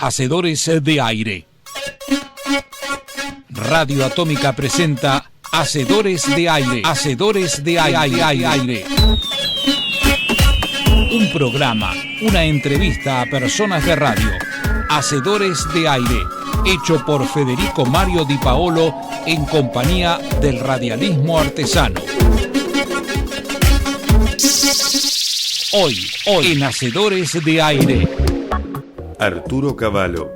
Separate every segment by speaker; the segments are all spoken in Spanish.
Speaker 1: Hacedores de aire. Radio Atómica presenta Hacedores de aire. Hacedores de aire. Un programa, una entrevista a personas de radio. Hacedores de aire. Hecho por Federico Mario Di Paolo en compañía del radialismo artesano. Hoy en Hacedores de aire.
Speaker 2: Arturo Cavallo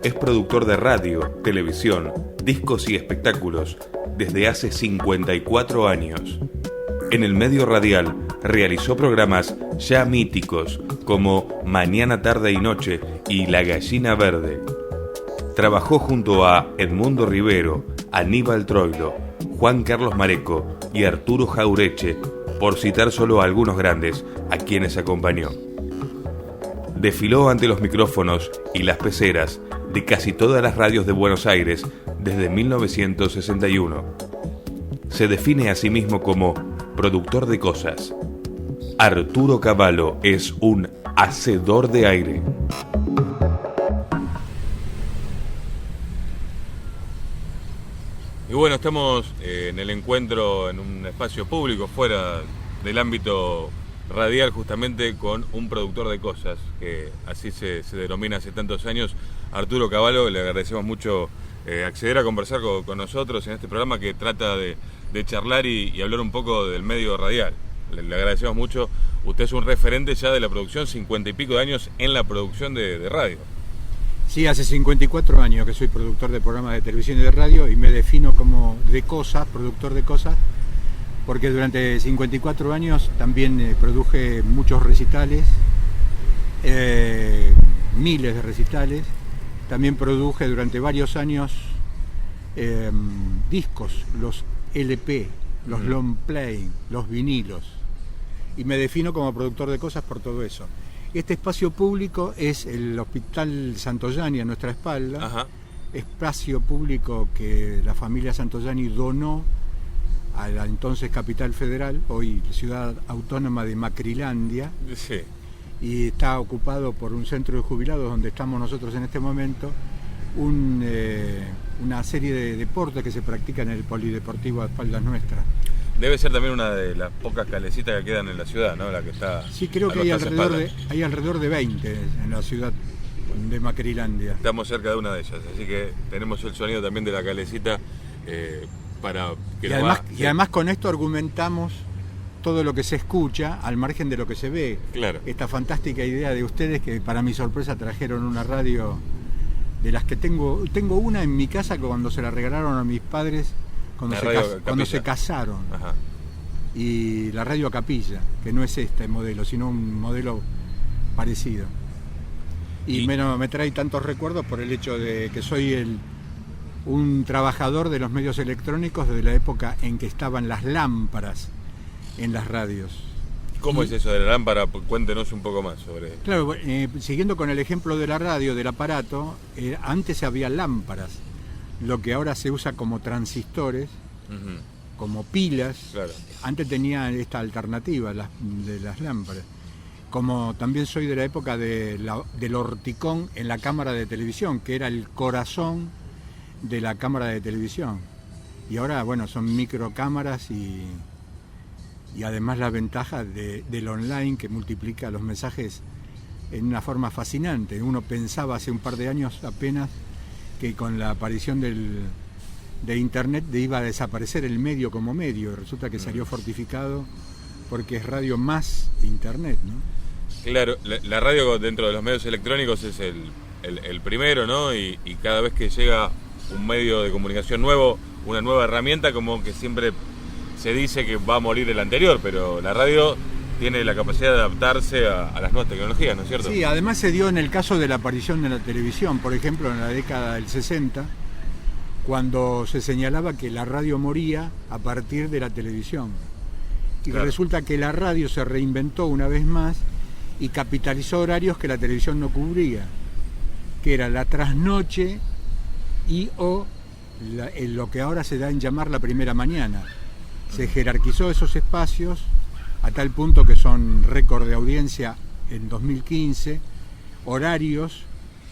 Speaker 2: es productor de radio, televisión, discos y espectáculos desde hace 54 años. En el medio radial realizó programas ya míticos como Mañana, Tarde y Noche y La Gallina Verde. Trabajó junto a Edmundo Rivero, Aníbal Troilo, Juan Carlos Mareco y Arturo Jaureche, por citar solo a algunos grandes a quienes acompañó. Desfiló ante los micrófonos y las peceras de casi todas las radios de Buenos Aires desde 1961. Se define a sí mismo como productor de cosas. Arturo Cavallo es un hacedor de aire.
Speaker 3: Y bueno, estamos en el encuentro en un espacio público fuera del ámbito radial, justamente con un productor de cosas, que así se denomina hace tantos años, Arturo Cavallo. Le agradecemos mucho acceder a conversar con nosotros en este programa que trata de charlar y hablar un poco del medio radial. Le agradecemos mucho. Usted es un referente ya de la producción, 50 y pico de años en la producción de radio.
Speaker 4: Sí, hace 54 años que soy productor de programas de televisión y de radio, y me defino como productor de cosas, porque durante 54 años también produje muchos recitales, miles de recitales. También produje durante varios años discos, los LP, los long play, los vinilos. Y me defino como productor de cosas por todo eso. Este espacio público es el Hospital Santoyani a nuestra espalda. Ajá. Espacio público que la familia Santoyani donó a la entonces capital federal, hoy ciudad autónoma de Macrilandia. Sí. Y está ocupado por un centro de jubilados donde estamos nosotros en este momento, una serie de deportes que se practican en el polideportivo a espaldas nuestras.
Speaker 3: Debe ser también una de las pocas calecitas que quedan en la ciudad, ¿no? La que está.
Speaker 4: Sí, creo que hay alrededor de 20 en la ciudad de Macrilandia.
Speaker 3: Estamos cerca de una de ellas, así que tenemos el sonido también de la calecita para que
Speaker 4: y además con esto argumentamos todo lo que se escucha al margen de lo que se ve. Claro. Esta fantástica idea de ustedes, que para mi sorpresa trajeron una radio de las que tengo una en mi casa cuando se la regalaron a mis padres cuando se casaron. Ajá. Y la radio Capilla, que no es este modelo, sino un modelo parecido. Y me trae tantos recuerdos por el hecho de que soy un trabajador de los medios electrónicos desde la época en que estaban las lámparas en las radios.
Speaker 3: ¿Cómo es eso de la lámpara? Cuéntenos un poco más sobre eso.
Speaker 4: Claro, siguiendo con el ejemplo de la radio, del aparato, antes había lámparas, lo que ahora se usa como transistores, como pilas. Claro. Antes tenía esta alternativa de las lámparas. Como también soy de la época del horticón en la cámara de televisión, que era el corazón de la cámara de televisión. Y ahora, bueno, son microcámaras y además la ventaja del online, que multiplica los mensajes en una forma fascinante. Uno pensaba hace un par de años apenas que con la aparición de Internet iba a desaparecer el medio como medio, y resulta que salió fortificado porque es radio más Internet, ¿no?
Speaker 3: Claro, la radio dentro de los medios electrónicos es el primero, ¿no? Y cada vez que llega un medio de comunicación nuevo, una nueva herramienta, como que siempre se dice que va a morir el anterior, pero la radio tiene la capacidad de adaptarse a las nuevas tecnologías, ¿no es cierto?
Speaker 4: Sí, además se dio en el caso de la aparición de la televisión, por ejemplo, en la década del 60, cuando se señalaba que la radio moría a partir de la televisión. Y claro, resulta que la radio se reinventó una vez más y capitalizó horarios que la televisión no cubría, que era la trasnoche o lo que ahora se da en llamar la primera mañana. Se jerarquizó esos espacios a tal punto que son récord de audiencia en 2015, horarios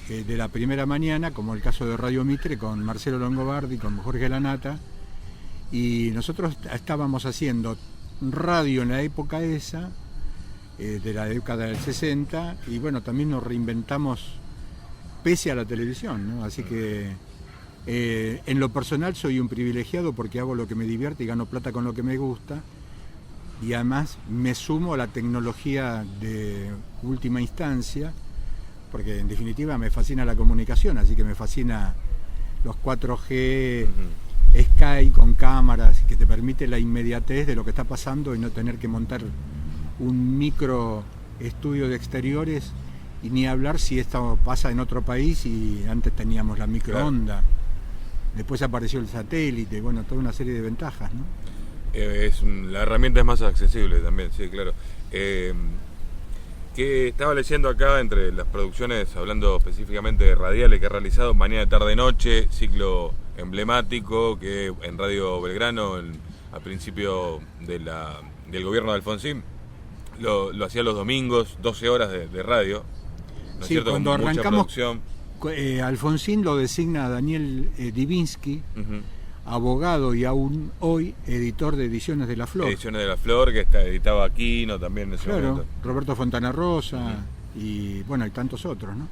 Speaker 4: de la primera mañana, como el caso de Radio Mitre, con Marcelo Longobardi, con Jorge Lanata, y nosotros estábamos haciendo radio en la época esa, de la década del 60, y bueno, también nos reinventamos pese a la televisión, ¿no? Así que en lo personal soy un privilegiado porque hago lo que me divierte y gano plata con lo que me gusta, y además me sumo a la tecnología de última instancia, porque en definitiva me fascina la comunicación, así que me fascina los 4G, Skype con cámaras, que te permite la inmediatez de lo que está pasando y no tener que montar un micro estudio de exteriores, y ni hablar si esto pasa en otro país, y antes teníamos la microonda, claro. Después apareció el satélite, bueno, toda una serie de ventajas, ¿no?
Speaker 3: La herramienta es más accesible también, sí, claro. Que estaba leyendo acá entre las producciones, hablando específicamente de radiales que ha realizado, Mañana, Tarde, Noche, ciclo emblemático que en Radio Belgrano, al principio del gobierno de Alfonsín, lo hacía los domingos, 12 horas de radio, ¿no es cierto?
Speaker 4: Cuando
Speaker 3: con
Speaker 4: arrancamos, Alfonsín lo designa a Daniel Divinsky, abogado y aún hoy editor de Ediciones de la Flor.
Speaker 3: Ediciones de la Flor, que editaba Aquino también en ese momento.
Speaker 4: Roberto Fontana Rosa, y bueno, hay tantos otros, ¿no?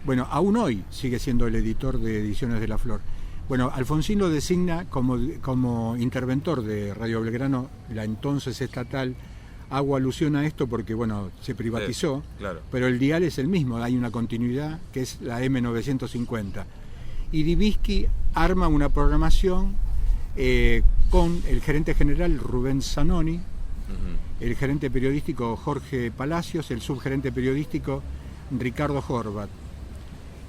Speaker 4: Bueno, aún hoy sigue siendo el editor de Ediciones de la Flor. Bueno, Alfonsín lo designa como interventor de Radio Belgrano, la entonces estatal. Hago alusión a esto porque, bueno, se privatizó,
Speaker 3: claro.
Speaker 4: Pero el dial es el mismo, hay una continuidad que es la M950. Y Divinsky arma una programación con el gerente general Rubén Zanoni, el gerente periodístico Jorge Palacios, el subgerente periodístico Ricardo Horvat.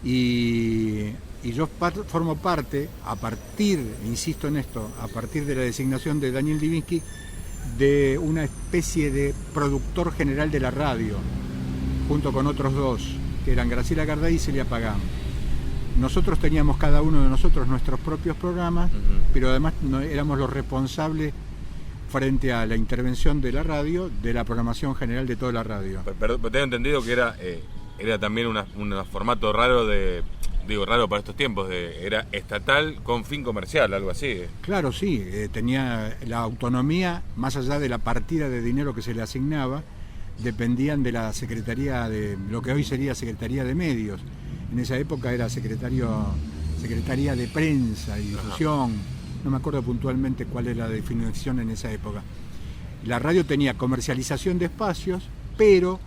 Speaker 4: Y yo formo parte, insisto en esto, a partir de la designación de Daniel Divinsky, de una especie de productor general de la radio, junto con otros dos, que eran Graciela Garday y Celia Pagán. Nosotros teníamos cada uno de nosotros nuestros propios programas, pero además éramos los responsables frente a la intervención de la radio, de la programación general de toda la radio.
Speaker 3: Pero tengo entendido que era también un formato raro raro para estos tiempos, era estatal con fin comercial, algo así.
Speaker 4: Claro, sí, tenía la autonomía, más allá de la partida de dinero que se le asignaba, dependían de la Secretaría de, lo que hoy sería Secretaría de Medios. En esa época era Secretaría de Prensa y Difusión, no me acuerdo puntualmente cuál era la definición en esa época. La radio tenía comercialización de espacios, pero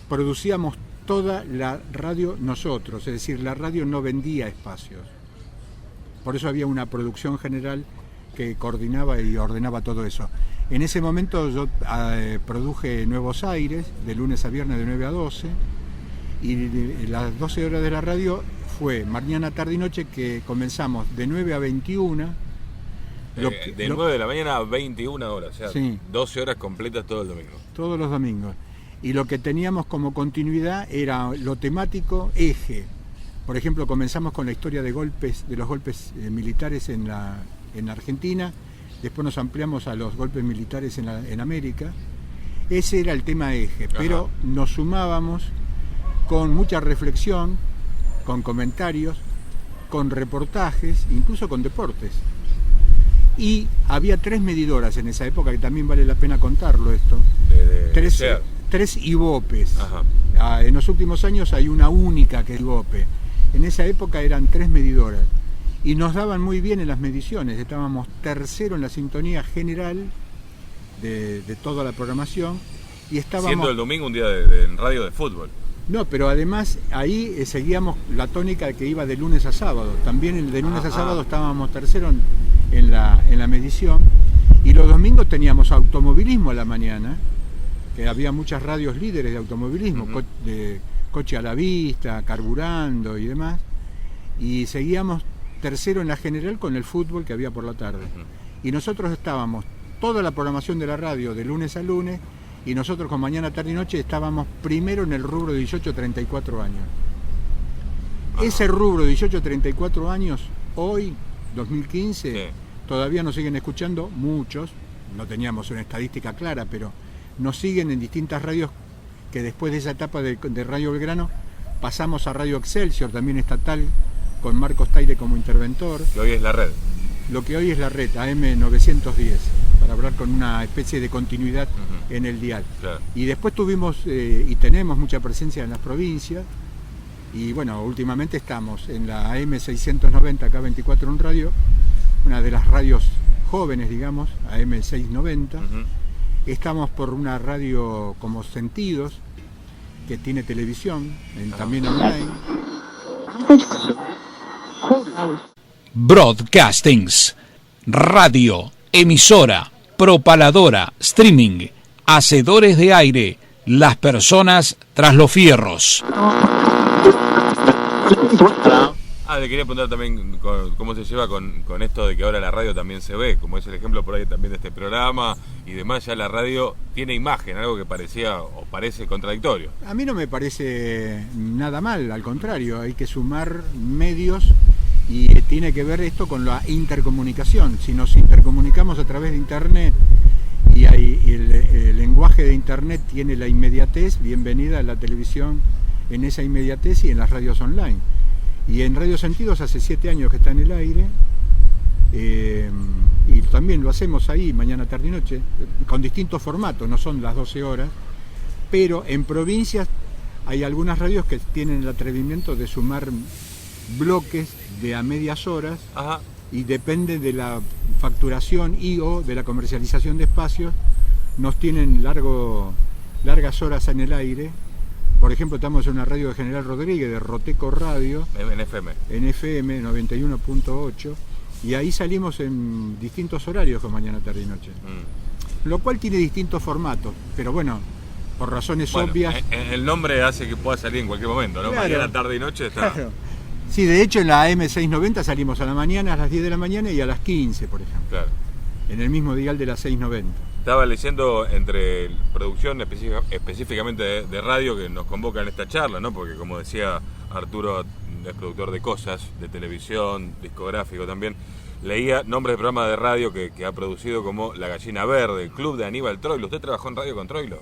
Speaker 4: producíamos toda la radio nosotros, es decir, la radio no vendía espacios. Por eso había una producción general que coordinaba y ordenaba todo eso. En ese momento yo produje Nuevos Aires, de lunes a viernes de 9 a 12, y las 12 horas de la radio fue Mañana, Tarde y Noche, que comenzamos de 9 a 21.
Speaker 3: De 9 de la mañana a 21 horas, o sea, sí. 12 horas completas todo el domingo.
Speaker 4: Todos los domingos. Y lo que teníamos como continuidad era lo temático, eje. Por ejemplo, comenzamos con la historia de los golpes militares en Argentina, después nos ampliamos a los golpes militares en América. Ese era el tema eje, pero nos sumábamos con mucha reflexión, con comentarios, con reportajes, incluso con deportes. Y había 3 medidoras en esa época, que también vale la pena contarlo esto. 3 IVOPes. En los últimos años hay una única que es IVOPE. En esa época eran 3 medidoras. Y nos daban muy bien en las mediciones. Estábamos tercero en la sintonía general de toda la programación. Y estábamos...
Speaker 3: Siendo el domingo un día de radio de fútbol.
Speaker 4: No, pero además ahí seguíamos la tónica que iba de lunes a sábado. También de lunes a sábado estábamos tercero en la medición. Y los domingos teníamos automovilismo a la mañana, que había muchas radios líderes de automovilismo, de Coche a la Vista, Carburando y demás. Y seguíamos tercero en la general con el fútbol que había por la tarde. Y nosotros estábamos, toda la programación de la radio de lunes a lunes, y nosotros con Mañana, Tarde y Noche estábamos primero en el rubro de 18-34 años. Ese rubro de 18-34 años, hoy, 2015, todavía nos siguen escuchando muchos, no teníamos una estadística clara, pero nos siguen en distintas radios que después de esa etapa de Radio Belgrano pasamos a Radio Excelsior, también estatal, con Marcos Taile como interventor.
Speaker 3: Que hoy es la red.
Speaker 4: Lo que hoy es la red, AM910, para hablar con una especie de continuidad en el dial.
Speaker 3: Claro.
Speaker 4: Y después tuvimos y tenemos mucha presencia en las provincias. Y bueno, últimamente estamos en la AM690, acá 24 en radio, una de las radios jóvenes, digamos, AM690. Estamos por una radio como Sentidos, que tiene televisión, también online.
Speaker 1: Broadcastings, radio, emisora, propaladora, streaming, hacedores de aire, las personas tras los fierros.
Speaker 3: Le quería preguntar también cómo se lleva con esto de que ahora la radio también se ve, como es el ejemplo por ahí también de este programa y demás. Ya la radio tiene imagen, algo que parecía o parece contradictorio.
Speaker 4: A mí no me parece nada mal, al contrario, hay que sumar medios y tiene que ver esto con la intercomunicación. Si nos intercomunicamos a través de internet y el lenguaje de internet tiene la inmediatez, bienvenida a la televisión en esa inmediatez y en las radios online. Y en Radio Sentidos hace 7 años que está en el aire, y también lo hacemos ahí mañana, tarde y noche, con distintos formatos, no son las 12 horas, pero en provincias hay algunas radios que tienen el atrevimiento de sumar bloques de a medias horas.
Speaker 3: Ajá.
Speaker 4: Y depende de la facturación o de la comercialización de espacios, nos tienen largas horas en el aire. Por ejemplo, estamos en una radio de General Rodríguez, de Roteco Radio.
Speaker 3: En FM.
Speaker 4: En FM 91.8. Y ahí salimos en distintos horarios con mañana, tarde y noche. Lo cual tiene distintos formatos. Pero bueno, por razones obvias.
Speaker 3: El nombre hace que pueda salir en cualquier momento, ¿no?
Speaker 4: Claro,
Speaker 3: mañana, tarde y noche está.
Speaker 4: Claro. Sí, de hecho en la AM690 salimos a la mañana, a las 10 de la mañana y a las 15, por ejemplo.
Speaker 3: Claro.
Speaker 4: En el mismo dial de la 690.
Speaker 3: Estaba leyendo entre producción específicamente de radio que nos convoca en esta charla, ¿no? Porque como decía Arturo, es productor de cosas, de televisión, discográfico también. Leía nombres de programas de radio que ha producido como La Gallina Verde, el Club de Aníbal Troilo. ¿Usted trabajó en radio con Troilo?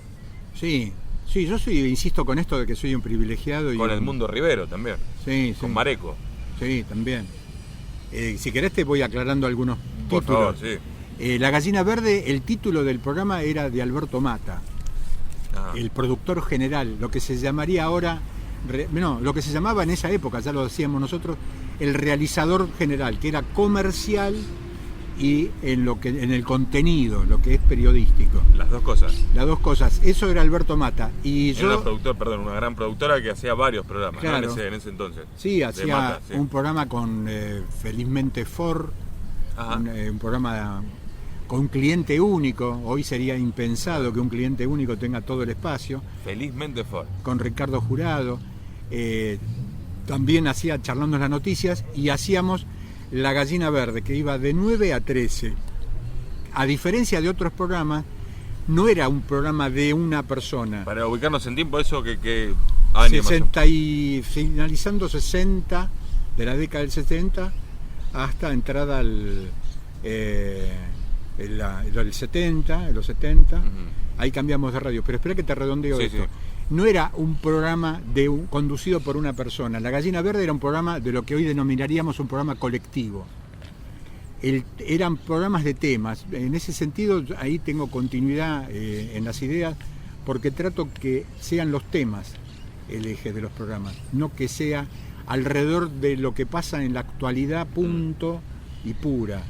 Speaker 4: Sí, yo insisto con esto de que soy un privilegiado.
Speaker 3: Con El Mundo Rivero también.
Speaker 4: Sí,
Speaker 3: con Mareco.
Speaker 4: Sí, también. Si querés te voy aclarando algunos títulos.
Speaker 3: Por favor, sí.
Speaker 4: La Gallina Verde, el título del programa era de Alberto Mata, el productor general, lo que se llamaría ahora, lo que se llamaba en esa época, ya lo decíamos nosotros, el realizador general, que era comercial y en el contenido, lo que es periodístico.
Speaker 3: Las dos cosas.
Speaker 4: Las dos cosas, eso era Alberto Mata. Y
Speaker 3: era una gran productora que hacía varios programas,
Speaker 4: claro,
Speaker 3: ¿no? en ese entonces.
Speaker 4: Sí, hacía Mata, sí, un programa con Felizmente Ford, un programa con un cliente único. Hoy sería impensado que un cliente único tenga todo el espacio.
Speaker 3: Felizmente Ford.
Speaker 4: Con Ricardo Jurado. También hacía Charlando en las Noticias y hacíamos La Gallina Verde, que iba de 9 a 13. A diferencia de otros programas, no era un programa de una persona.
Speaker 3: Para ubicarnos en tiempo, eso que
Speaker 4: 60 y finalizando 60, de la década del 70 hasta entrada al el 70, los 70, ahí cambiamos de radio. Pero espera que te redondeo esto. Sí. No era un programa conducido por una persona. La Gallina Verde era un programa de lo que hoy denominaríamos un programa colectivo. Eran programas de temas. En ese sentido, ahí tengo continuidad en las ideas, porque trato que sean los temas el eje de los programas, no que sea alrededor de lo que pasa en la actualidad, punto y pura.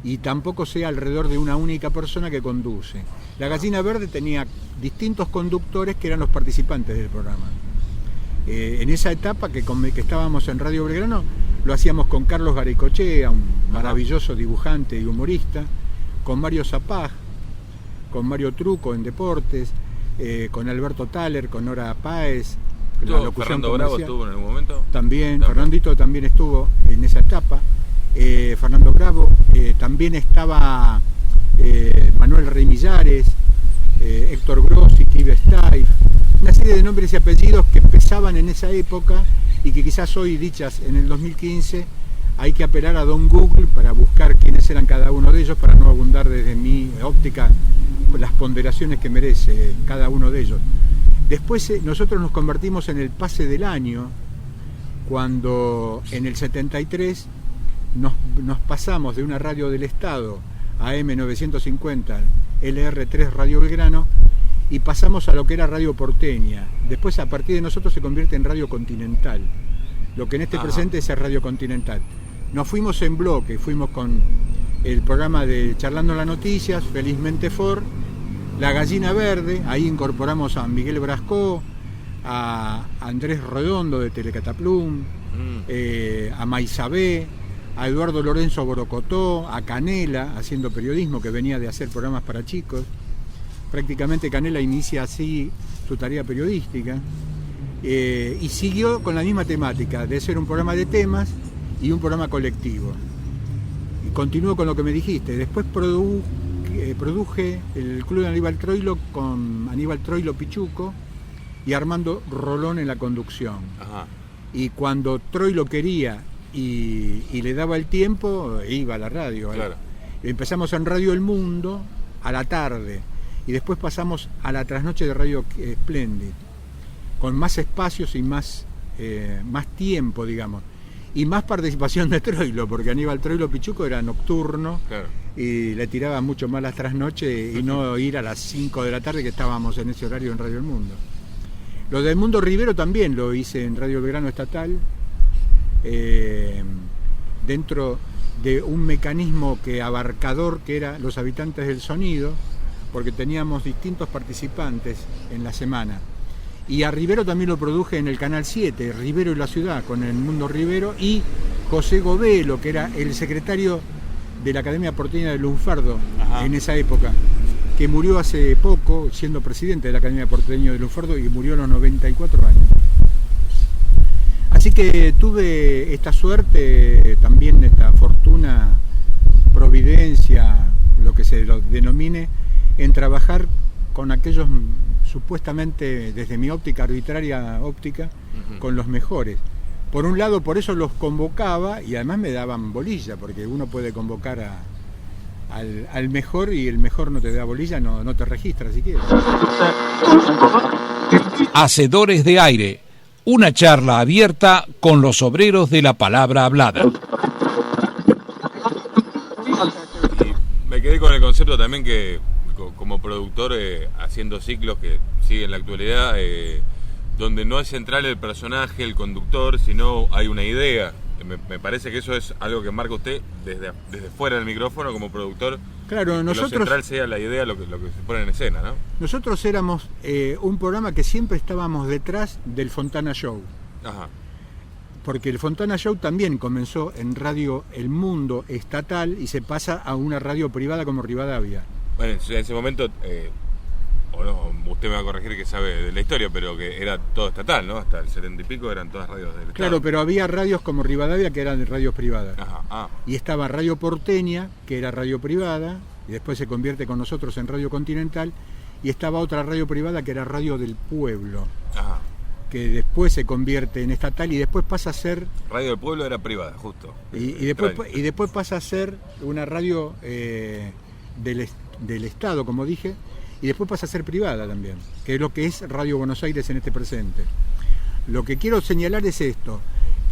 Speaker 4: Y tampoco sea alrededor de una única persona que conduce. La Gallina Verde tenía distintos conductores que eran los participantes del programa. En esa etapa que estábamos en Radio Belgrano, lo hacíamos con Carlos Garicochea, un maravilloso dibujante y humorista, con Mario Zapag, con Mario Truco en deportes, con Alberto Thaler, con Nora Páez.
Speaker 3: ¿Fernando Bravo estuvo en algún momento?
Speaker 4: También. Fernandito también estuvo en esa etapa. Fernando Bravo, también estaba Manuel Rey Millares, Héctor Grossi, Kibe Staif, una serie de nombres y apellidos que empezaban en esa época y que quizás hoy, dichas en el 2015, hay que apelar a Don Google para buscar quiénes eran cada uno de ellos, para no abundar desde mi óptica las ponderaciones que merece cada uno de ellos. Después nosotros nos convertimos en el pase del año, cuando en el 73 nos pasamos de una radio del Estado, AM950, LR3 Radio Belgrano, y pasamos a lo que era Radio Porteña. Después, a partir de nosotros, se convierte en Radio Continental, lo que en este presente es Radio Continental. Nos fuimos en bloque, fuimos con el programa de Charlando las Noticias, Felizmente Ford, La Gallina Verde, ahí incorporamos a Miguel Brascó, a Andrés Redondo de Telecataplum, a Maisabé, a Eduardo Lorenzo Borocotó, a Canela, haciendo periodismo, que venía de hacer programas para chicos. Prácticamente Canela inicia así su tarea periodística, y siguió con la misma temática, de ser un programa de temas y un programa colectivo. Y continuó con lo que me dijiste. Después produje el Club de Aníbal Troilo con Aníbal Troilo Pichuco y Armando Rolón en la conducción. Ajá. Y cuando Troilo quería y le daba el tiempo, iba a la radio. Claro. Empezamos en Radio El Mundo a la tarde y después pasamos a la trasnoche de Radio Splendid, con más espacios y más tiempo, digamos, y más participación de Troilo, porque Aníbal Troilo Pichuco era nocturno. Claro. Y le tiraba mucho más las trasnoches y no ir a las 5 de la tarde, que estábamos en ese horario en Radio El Mundo. Lo del Mundo Rivero también lo hice en Radio Belgrano Estatal, dentro de un mecanismo abarcador que era los habitantes del sonido, porque teníamos distintos participantes en la semana. Y a Rivero también lo produje en el Canal 7, Rivero y la Ciudad, con el Mundo Rivero, y José Govelo, que era el secretario de la Academia Porteña de Lunfardo. Ajá. En esa época, que murió hace poco, siendo presidente de la Academia Porteña de Lunfardo, y murió a los 94 años. Así que tuve esta suerte, también esta fortuna, providencia, lo que se lo denomine, en trabajar con aquellos, supuestamente, desde mi óptica, arbitraria óptica, con los mejores. Por un lado, por eso los convocaba, y además me daban bolilla, porque uno puede convocar al mejor y el mejor no te da bolilla, no te registra siquiera.
Speaker 1: Hacedores de Aire, una charla abierta con los obreros de la palabra hablada.
Speaker 3: Y me quedé con el concepto también que, como productor, haciendo ciclos que siguen en la actualidad, donde no es central el personaje, el conductor, sino hay una idea. Me parece que eso es algo que marca usted desde fuera del micrófono como productor.
Speaker 4: Claro, nosotros,
Speaker 3: que lo central sea la idea, lo que se pone en escena, ¿no?
Speaker 4: Nosotros éramos un programa que siempre estábamos detrás del Fontana Show. Ajá. Porque el Fontana Show también comenzó en Radio El Mundo estatal y se pasa a una radio privada como Rivadavia.
Speaker 3: Bueno, en ese momento, o no, usted me va a corregir que sabe de la historia, pero que era todo estatal, ¿no? Hasta el 70 y pico eran todas radios del Estado.
Speaker 4: Claro, pero había radios como Rivadavia que eran radios privadas.
Speaker 3: Ajá. Ah.
Speaker 4: Y estaba Radio Porteña, que era radio privada, y después se convierte con nosotros en Radio Continental, y estaba otra radio privada que era Radio del Pueblo. Ajá. Que después se convierte en estatal y después pasa a ser...
Speaker 3: Radio del Pueblo era privada, justo.
Speaker 4: Y después pasa a ser una radio del Estado, como dije, y después pasa a ser privada también, que es lo que es Radio Buenos Aires en este presente. Lo que quiero señalar es esto,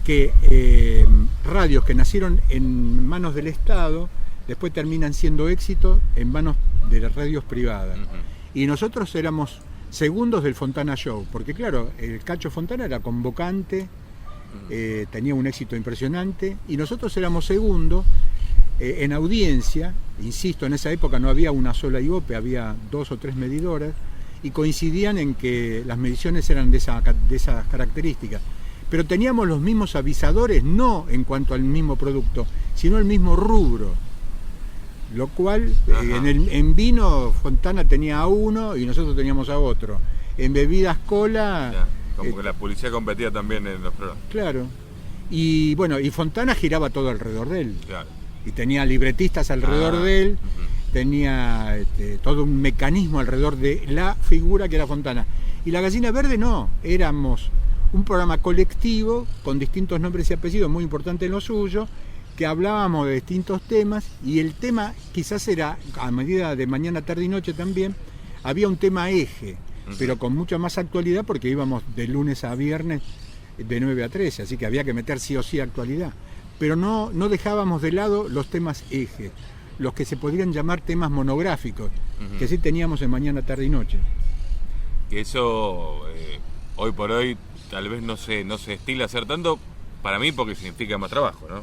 Speaker 4: que radios que nacieron en manos del Estado, después terminan siendo éxito en manos de las radios privadas. Uh-huh. Y nosotros éramos segundos del Fontana Show, porque claro, el Cacho Fontana era convocante, tenía un éxito impresionante, y nosotros éramos segundos en audiencia. Insisto, en esa época no había una sola IOPE, había 2 o 3 medidoras, y coincidían en que las mediciones eran de esas características. Pero teníamos los mismos avisadores, no en cuanto al mismo producto, sino el mismo rubro. Lo cual, en vino, Fontana tenía a uno y nosotros teníamos a otro. En bebidas cola...
Speaker 3: Ya, como que la publicidad competía también en los programas.
Speaker 4: Claro. Y bueno, y Fontana giraba todo alrededor de él.
Speaker 3: Claro.
Speaker 4: Y tenía libretistas alrededor de él, tenía todo un mecanismo alrededor de la figura que era Fontana. Y La Gallina Verde no, éramos un programa colectivo con distintos nombres y apellidos, muy importante en lo suyo, que hablábamos de distintos temas, y el tema quizás era, a medida de mañana, tarde y noche también, había un tema eje. pero con mucha más actualidad porque íbamos de lunes a viernes de 9 a 13, así que había que meter sí o sí actualidad. Pero no dejábamos de lado los temas ejes, los que se podrían llamar temas monográficos, que sí teníamos en Mañana, Tarde y Noche.
Speaker 3: Que eso hoy por hoy tal vez no se estila hacer tanto, para mí porque significa más trabajo, ¿no?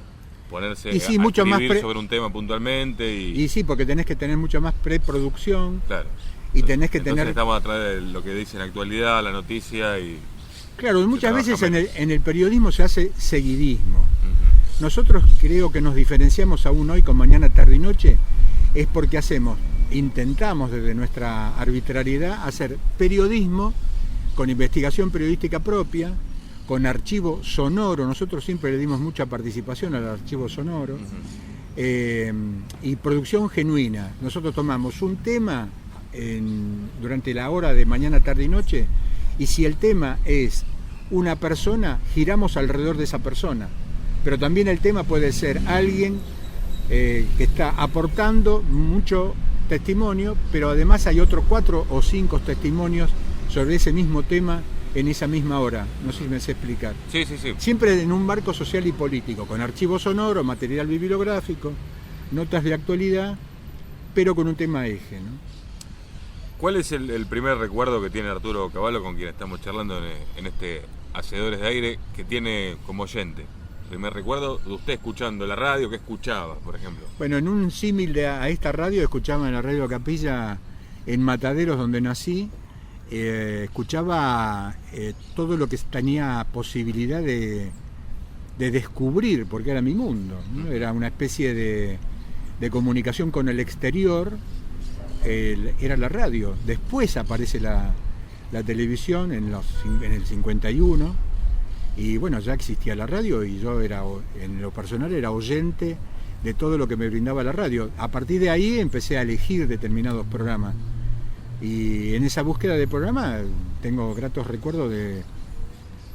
Speaker 3: Ponerse a escribir sobre un tema puntualmente y
Speaker 4: sí, porque tenés que tener mucha más preproducción.
Speaker 3: Claro.
Speaker 4: Y tenés que tener...
Speaker 3: estamos a través de lo que dice en la actualidad, la noticia y...
Speaker 4: Claro, muchas veces en el periodismo se hace seguidismo. Nosotros creo que nos diferenciamos aún hoy con Mañana, Tarde y Noche, es porque intentamos desde nuestra arbitrariedad hacer periodismo con investigación periodística propia, con archivo sonoro. Nosotros siempre le dimos mucha participación al archivo sonoro, y producción genuina. Nosotros tomamos un tema durante la hora de Mañana, Tarde y Noche, y si el tema es una persona, giramos alrededor de esa persona. Pero también el tema puede ser alguien que está aportando mucho testimonio, pero además hay otros 4 o 5 testimonios sobre ese mismo tema en esa misma hora. No sé si me sé explicar.
Speaker 3: Sí.
Speaker 4: Siempre en un marco social y político, con archivo sonoro, material bibliográfico, notas de actualidad, pero con un tema eje, ¿no?
Speaker 3: ¿Cuál es el primer recuerdo que tiene Arturo Cavallo, con quien estamos charlando en este Hacedores de Aire, que tiene como oyente? Primer recuerdo de usted escuchando la radio, ¿qué escuchaba, por ejemplo?
Speaker 4: Bueno, en un símil a esta radio, escuchaba en la Radio Capilla, en Mataderos, donde nací, escuchaba todo lo que tenía posibilidad de descubrir, porque era mi mundo, ¿no? Era una especie de comunicación con el exterior, era la radio. Después aparece la televisión en el 51, y bueno, ya existía la radio y yo en lo personal era oyente de todo lo que me brindaba la radio. A partir de ahí empecé a elegir determinados programas, y en esa búsqueda de programas tengo gratos recuerdos de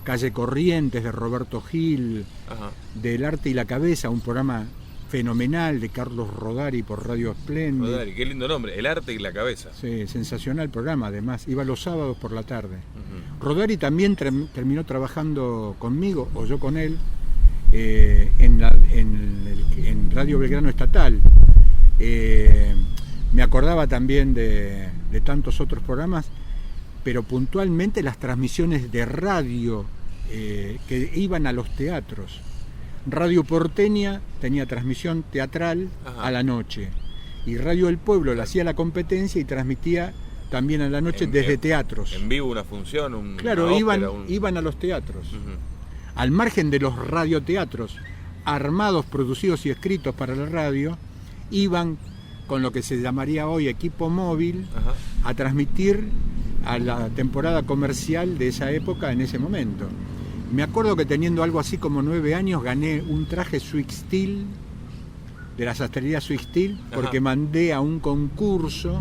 Speaker 4: Calle Corrientes, de Roberto Gil, del Arte y la Cabeza, un programa fenomenal de Carlos Rodari por Radio Espléndido.
Speaker 3: Rodari, qué lindo nombre, El Arte y la Cabeza.
Speaker 4: Sí, sensacional programa, además, iba los sábados por la tarde. Rodari también terminó trabajando conmigo, o yo con él, en Radio Belgrano Estatal. Me acordaba también de tantos otros programas, pero puntualmente las transmisiones de radio que iban a los teatros. Radio Porteña tenía transmisión teatral a la noche, y Radio El Pueblo le hacía la competencia y transmitía también a la noche desde teatros.
Speaker 3: En vivo una función,
Speaker 4: claro,
Speaker 3: una
Speaker 4: ópera,
Speaker 3: ópera,
Speaker 4: iban a los teatros. Al margen de los radioteatros armados, producidos y escritos para la radio, iban con lo que se llamaría hoy equipo móvil a transmitir a la temporada comercial de esa época en ese momento. Me acuerdo que teniendo algo así como 9 años gané un traje Suixtil, de la sastrería Suixtil, porque mandé a un concurso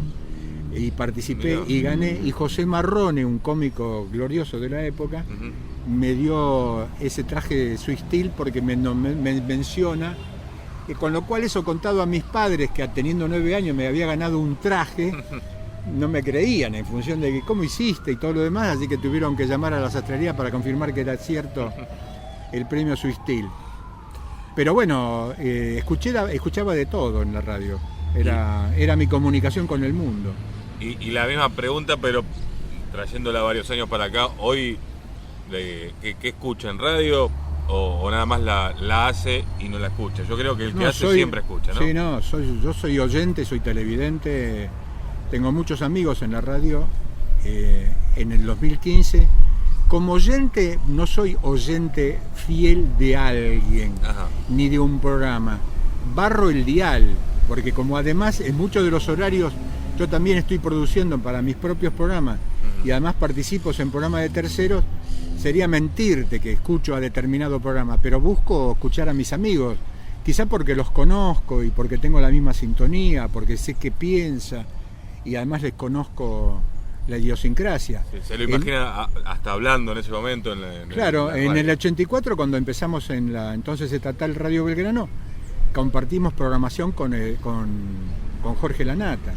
Speaker 4: y participé y gané, y José Marrone, un cómico glorioso de la época, me dio ese traje Suixtil porque me menciona, con lo cual eso contado a mis padres, que teniendo 9 años me había ganado un traje, no me creían en función de que cómo hiciste y todo lo demás, así que tuvieron que llamar a la sastrería para confirmar que era cierto el premio Suixtil. Pero bueno, escuchaba de todo en la radio, era mi comunicación con el mundo.
Speaker 3: Y la misma pregunta, pero trayéndola varios años para acá, hoy, ¿qué escucha en radio o nada más la hace y no la escucha? Yo creo que el que hace siempre escucha, ¿no?
Speaker 4: Sí, yo soy oyente, soy televidente. Tengo muchos amigos en la radio. En el 2015, como oyente, no soy oyente fiel de alguien, ni de un programa. Barro el dial, porque como además en muchos de los horarios yo también estoy produciendo para mis propios programas, y además participo en programas de terceros, sería mentirte que escucho a determinado programa, pero busco escuchar a mis amigos, quizá porque los conozco y porque tengo la misma sintonía, porque sé qué piensa, y además les conozco la idiosincrasia.
Speaker 3: Sí, se lo imagina hasta hablando en ese momento.
Speaker 4: En el 84, cuando empezamos en la entonces estatal Radio Belgrano, compartimos programación con Jorge Lanata.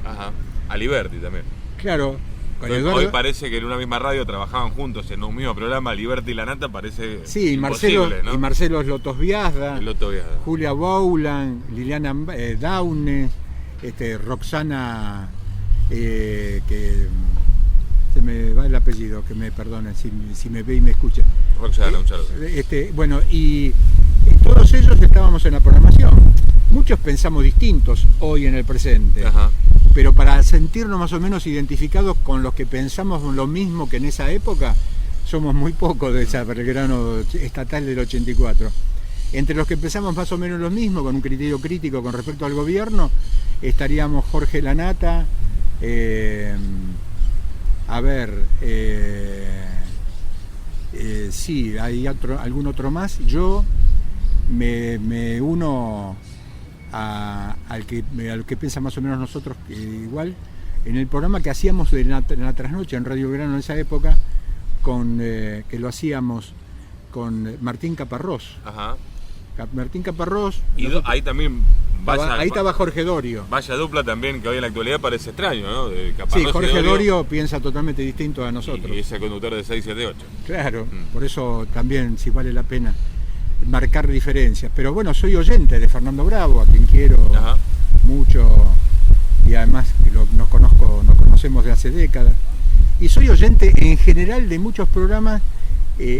Speaker 3: Aliberti también.
Speaker 4: Claro,
Speaker 3: Hoy parece que en una misma radio trabajaban juntos en un mismo programa, Liberty y La Nata, parece
Speaker 4: sí,
Speaker 3: imposible, ¿no?
Speaker 4: Y Marcelo Lotos Viazda, Julia Boulan, Liliana Daune, Roxana, que se me va el apellido, que me perdonen si me ve y me escucha.
Speaker 3: Roxana, un saludo.
Speaker 4: Bueno, y todos ellos estábamos en la programación. Muchos pensamos distintos hoy en el presente.
Speaker 3: Ajá.
Speaker 4: Pero para sentirnos más o menos identificados con los que pensamos lo mismo que en esa época, somos muy pocos de esa Belgrano estatal del 84. Entre los que pensamos más o menos lo mismo, con un criterio crítico con respecto al gobierno, estaríamos Jorge Lanata, sí, hay algún otro más. Yo me uno al que piensa más o menos nosotros, igual, en el programa que hacíamos en la trasnoche en Radio Belgrano en esa época, que lo hacíamos con Martín Caparrós.
Speaker 3: Ajá.
Speaker 4: Martín Caparrós.
Speaker 3: Y ahí también
Speaker 4: ahí estaba Jorge Dorio.
Speaker 3: Vaya dupla también, que hoy en la actualidad parece extraño, ¿no?
Speaker 4: Sí, Jorge Dorio piensa totalmente distinto a nosotros.
Speaker 3: Y ese conductor de 678.
Speaker 4: Claro, por eso también, si vale la pena marcar diferencias. Pero bueno, soy oyente de Fernando Bravo, a quien quiero mucho, y además nos conocemos de hace décadas. Y soy oyente en general de muchos programas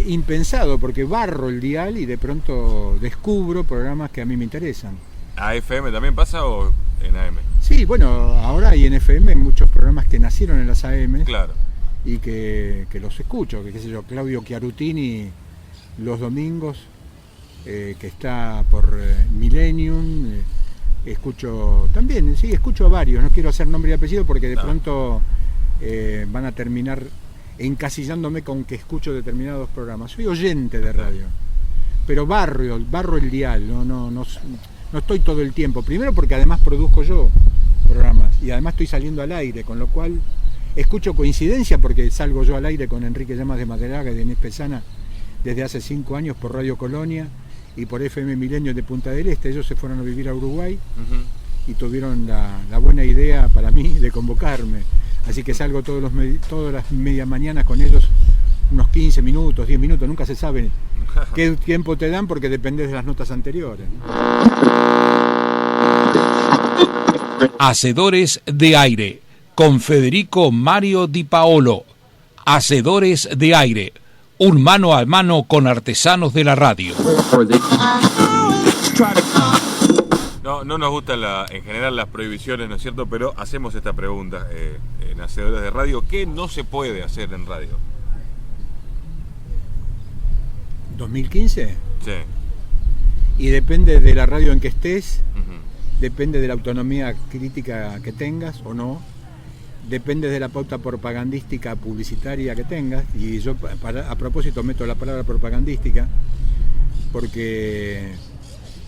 Speaker 4: impensado, porque barro el dial y de pronto descubro programas que a mí me interesan.
Speaker 3: ¿A FM también pasa o en AM?
Speaker 4: Sí, bueno, ahora hay en FM muchos programas que nacieron en las AM.
Speaker 3: Claro.
Speaker 4: Y que los escucho, que qué sé yo, Claudio Chiarutini los domingos, que está por Millennium, escucho también, sí, escucho a varios, no quiero hacer nombre y apellido porque de pronto van a terminar encasillándome con que escucho determinados programas. Soy oyente de radio, pero barro el dial, no estoy todo el tiempo. Primero porque además produzco yo programas y además estoy saliendo al aire, con lo cual escucho coincidencia porque salgo yo al aire con Enrique Llamas de Maderaga y Denise Pesana desde hace 5 años por Radio Colonia y por FM Milenio de Punta del Este. Ellos se fueron a vivir a Uruguay y tuvieron la buena idea para mí de convocarme. Así que salgo todas las medias mañanas con ellos, unos 15 minutos, 10 minutos, nunca se sabe qué tiempo te dan porque depende de las notas anteriores.
Speaker 1: Hacedores de aire, con Federico Mario Di Paolo. Hacedores de aire, un mano a mano con artesanos de la radio.
Speaker 3: No nos gustan en general las prohibiciones, ¿no es cierto? Pero hacemos esta pregunta en Hacedores de Radio. ¿Qué no se puede hacer en radio?
Speaker 4: ¿2015?
Speaker 3: Sí.
Speaker 4: Y depende de la radio en que estés, depende de la autonomía crítica que tengas o no, depende de la pauta propagandística publicitaria que tengas. Y yo a propósito meto la palabra propagandística porque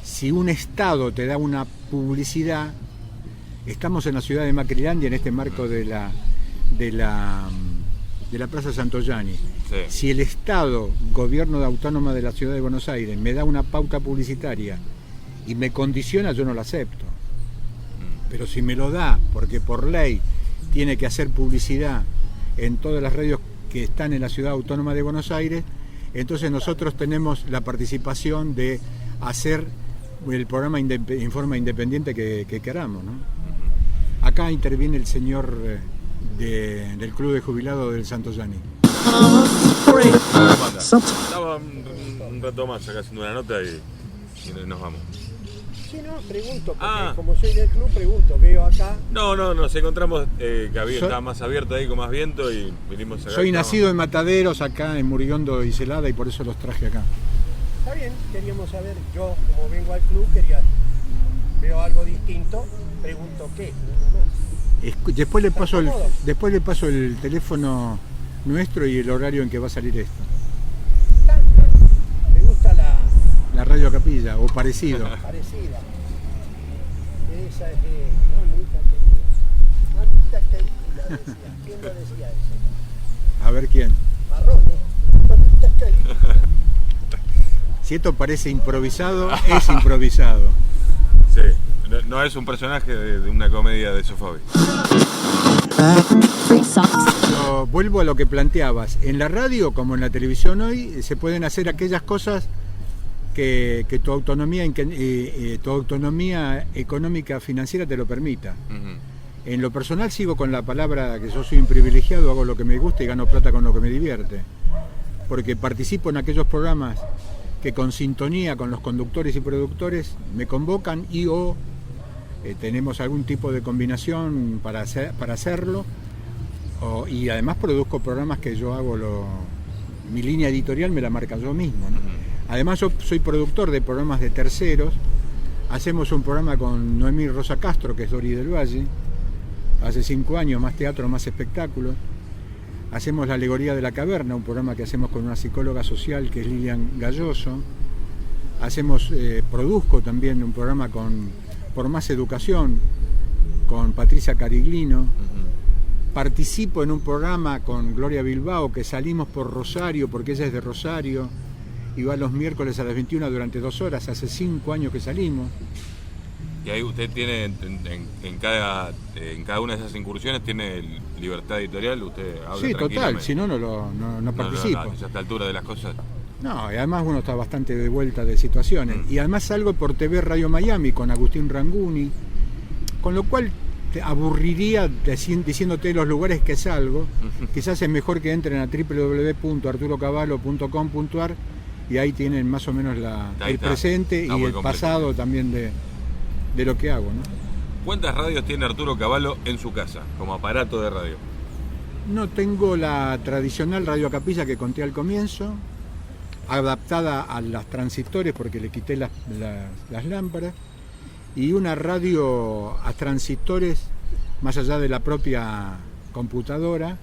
Speaker 4: si un Estado te da una publicidad, estamos en la ciudad de Macrilandia en este marco de la Plaza Santoyani.
Speaker 3: Sí.
Speaker 4: Si el Estado, gobierno autónoma de la ciudad de Buenos Aires, me da una pauta publicitaria y me condiciona, yo no la acepto. Pero si me lo da, porque por ley tiene que hacer publicidad en todas las radios que están en la ciudad autónoma de Buenos Aires, entonces nosotros tenemos la participación de hacer el programa en forma independiente que queramos, ¿no? Acá interviene el señor del Club de Jubilados del Santoyani.
Speaker 3: Estaba un rato más acá haciendo una nota y nos vamos.
Speaker 5: Sí, no, pregunto, porque como soy del club, pregunto, veo acá.
Speaker 3: No, nos encontramos, que estaba más abierto ahí con más viento y vinimos acá.
Speaker 4: Soy nacido en Mataderos, acá en Muriondo y Celada, y por eso los traje acá.
Speaker 5: Está bien, queríamos saber, yo como vengo al club, veo algo distinto, pregunto qué,
Speaker 4: Después le paso el teléfono nuestro y el horario en que va a salir esto.
Speaker 5: Me gusta
Speaker 4: la Radio Capilla, o parecido.
Speaker 5: Parecida. Esa es de mamita querida, decía. ¿Quién lo decía eso?
Speaker 4: A ver quién.
Speaker 5: Marrone, mamita querida.
Speaker 4: Si esto parece improvisado, es improvisado.
Speaker 3: Sí, no es un personaje de una comedia de Sofovich.
Speaker 4: No, Pero vuelvo a lo que planteabas. En la radio, como en la televisión hoy, se pueden hacer aquellas cosas que tu autonomía económica financiera te lo permita. En lo personal sigo con la palabra que yo soy un privilegiado, hago lo que me gusta y gano plata con lo que me divierte. Porque participo en aquellos programas que con sintonía con los conductores y productores me convocan y o tenemos algún tipo de combinación para hacerlo. Y además produzco programas que yo hago, mi línea editorial me la marca yo mismo, ¿no? Además yo soy productor de programas de terceros. Hacemos un programa con Noemí Rosa Castro, que es Dori del Valle, hace 5 años, más teatro, más espectáculos. Hacemos La Alegoría de la Caverna, un programa que hacemos con una psicóloga social que es Lilian Galloso. Produzco también un programa por Más Educación con Patricia Cariglino. Participo en un programa con Gloria Bilbao que salimos por Rosario, porque ella es de Rosario, y va los miércoles a las 21 durante 2 horas, hace 5 años que salimos.
Speaker 3: Y ahí usted tiene, en cada una de esas incursiones, tiene libertad editorial, usted habla.
Speaker 4: Sí, total, si no, no participo.
Speaker 3: A esta altura de las cosas.
Speaker 4: No, y además uno está bastante de vuelta de situaciones. Y además salgo por TV Radio Miami con Agustín Ranguni, con lo cual te aburriría diciéndote los lugares que salgo. Quizás es mejor que entren a www.arturocavallo.com.ar y ahí tienen más o menos el presente y el pasado también de lo que hago, ¿no?
Speaker 3: ¿Cuántas radios tiene Arturo Cavallo en su casa como aparato de radio?
Speaker 4: No, tengo la tradicional radio a capilla que conté al comienzo, adaptada a las transistores porque le quité las lámparas, y una radio a transistores más allá de la propia computadora,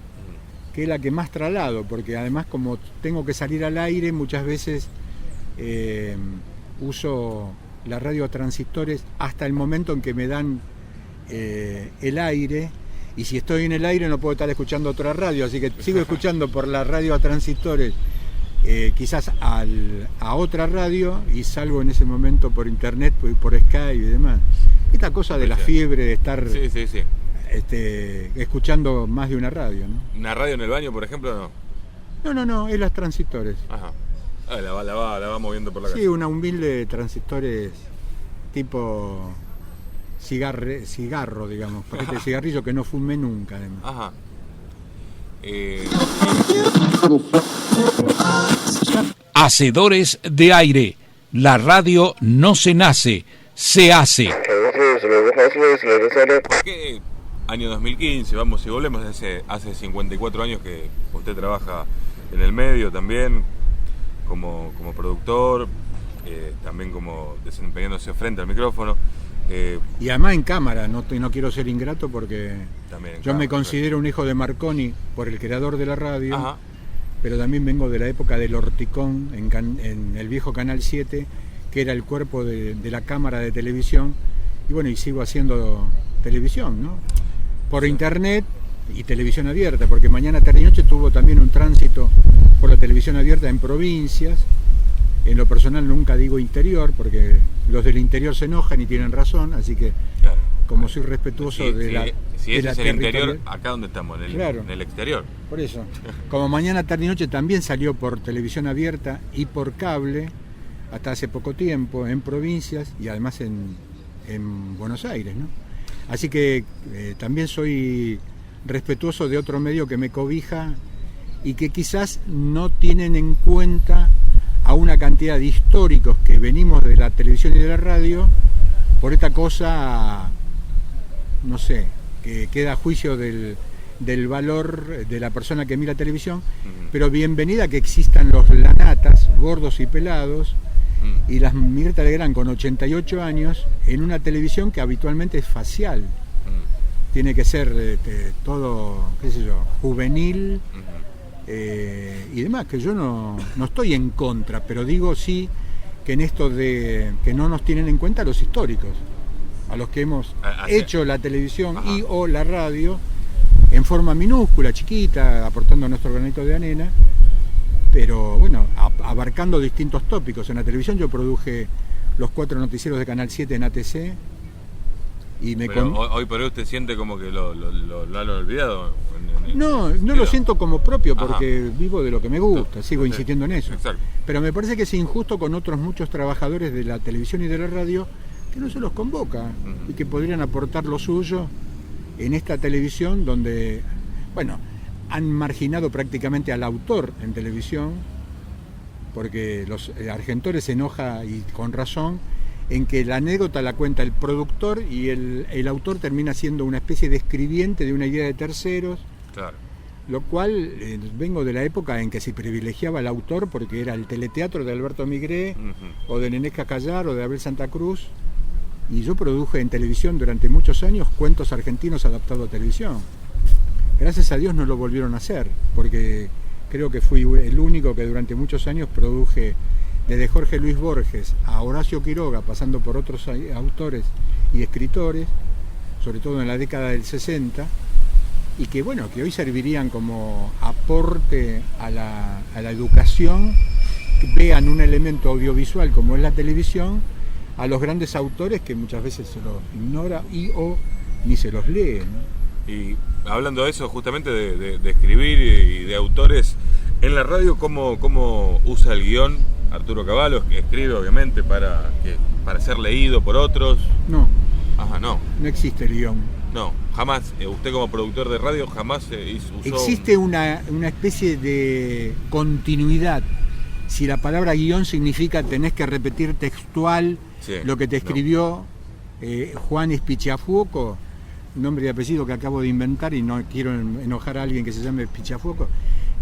Speaker 4: que es la que más traslado, porque además como tengo que salir al aire, muchas veces uso la radio a transistores hasta el momento en que me dan el aire, y si estoy en el aire no puedo estar escuchando otra radio, así que sigo escuchando por la radio a transistores quizás a otra radio y salgo en ese momento por internet, por Skype y demás. Esta cosa de la fiebre de estar escuchando más de una radio, ¿no?
Speaker 3: ¿Una radio en el baño, por ejemplo, no?
Speaker 4: No, es las transistores.
Speaker 3: Ajá. La va moviendo por la casa.
Speaker 4: Sí, una humilde transistores tipo cigarro, digamos, paquete de cigarrillo que no fumé nunca, además.
Speaker 3: Ajá.
Speaker 1: Hacedores de aire. La radio no se nace, se hace.
Speaker 3: ¿Por qué año 2015? Vamos y volvemos, hace 54 años que usted trabaja en el medio también, como productor, también como desempeñándose frente al micrófono.
Speaker 4: Y además en cámara, no quiero ser ingrato porque yo me considero un hijo de Marconi por el creador de la radio. Ajá. Pero también vengo de la época del Horticón en el viejo Canal 7, que era el cuerpo de la cámara de televisión, y bueno, y sigo haciendo televisión, ¿no? Por internet y televisión abierta, porque Mañana, Tarde y Noche tuvo también un tránsito por la televisión abierta en provincias. En lo personal nunca digo interior, porque los del interior se enojan y tienen razón, así que como soy respetuoso de la
Speaker 3: si ese es el interior, acá donde estamos, en el exterior.
Speaker 4: Por eso, como Mañana, Tarde y Noche también salió por televisión abierta y por cable, hasta hace poco tiempo, en provincias y además en Buenos Aires, ¿no? Así que también soy respetuoso de otro medio que me cobija y que quizás no tienen en cuenta a una cantidad de históricos que venimos de la televisión y de la radio por esta cosa, no sé, que queda a juicio del valor de la persona que mira televisión, pero bienvenida que existan los lanatas, gordos y pelados, y las Mirta Legrand con 88 años en una televisión que habitualmente es facial. Tiene que ser todo, qué sé yo, juvenil, y demás, que yo no estoy en contra, pero digo sí que en esto de que no nos tienen en cuenta los históricos, a los que hemos hecho la televisión y o la radio en forma minúscula, chiquita, aportando nuestro granito de arena, pero bueno, abarcando distintos tópicos. En la televisión yo produje los 4 noticieros de Canal 7 en ATC y
Speaker 3: hoy por hoy usted siente como que lo han olvidado
Speaker 4: No lo siento como propio porque vivo de lo que me gusta, sigo insistiendo en eso.
Speaker 3: Exacto.
Speaker 4: Pero me parece que es injusto con otros muchos trabajadores de la televisión y de la radio que no se los convoca y que podrían aportar lo suyo en esta televisión donde, bueno, han marginado prácticamente al autor en televisión, porque los Argentores se enoja, y con razón, en que la anécdota la cuenta el productor y el autor termina siendo una especie de escribiente de una idea de terceros.
Speaker 3: Claro.
Speaker 4: Lo cual, vengo de la época en que se privilegiaba al autor porque era el teleteatro de Alberto Migré, o de Nenés Cascallar, o de Abel Santa Cruz, y yo produje en televisión durante muchos años cuentos argentinos adaptados a televisión. Gracias a Dios no lo volvieron a hacer, porque creo que fui el único que durante muchos años produje, desde Jorge Luis Borges a Horacio Quiroga, pasando por otros autores y escritores, sobre todo en la década del 60, y que bueno, que hoy servirían como aporte a la educación, que vean un elemento audiovisual como es la televisión, a los grandes autores que muchas veces se los ignora o ni se los lee, ¿no?
Speaker 3: Y hablando de eso, justamente de escribir y de autores, en la radio, ¿cómo usa el guión Arturo Cavallo? Que escribe obviamente para ser leído por otros.
Speaker 4: No.
Speaker 3: Ajá, no.
Speaker 4: No existe el guión.
Speaker 3: No, jamás. Usted como productor de radio jamás usó...
Speaker 4: Existe una especie de continuidad. Si la palabra guión significa tenés que repetir textual lo que te escribió Juan Espichafuoco, nombre y apellido que acabo de inventar y no quiero enojar a alguien que se llame Espichafuoco,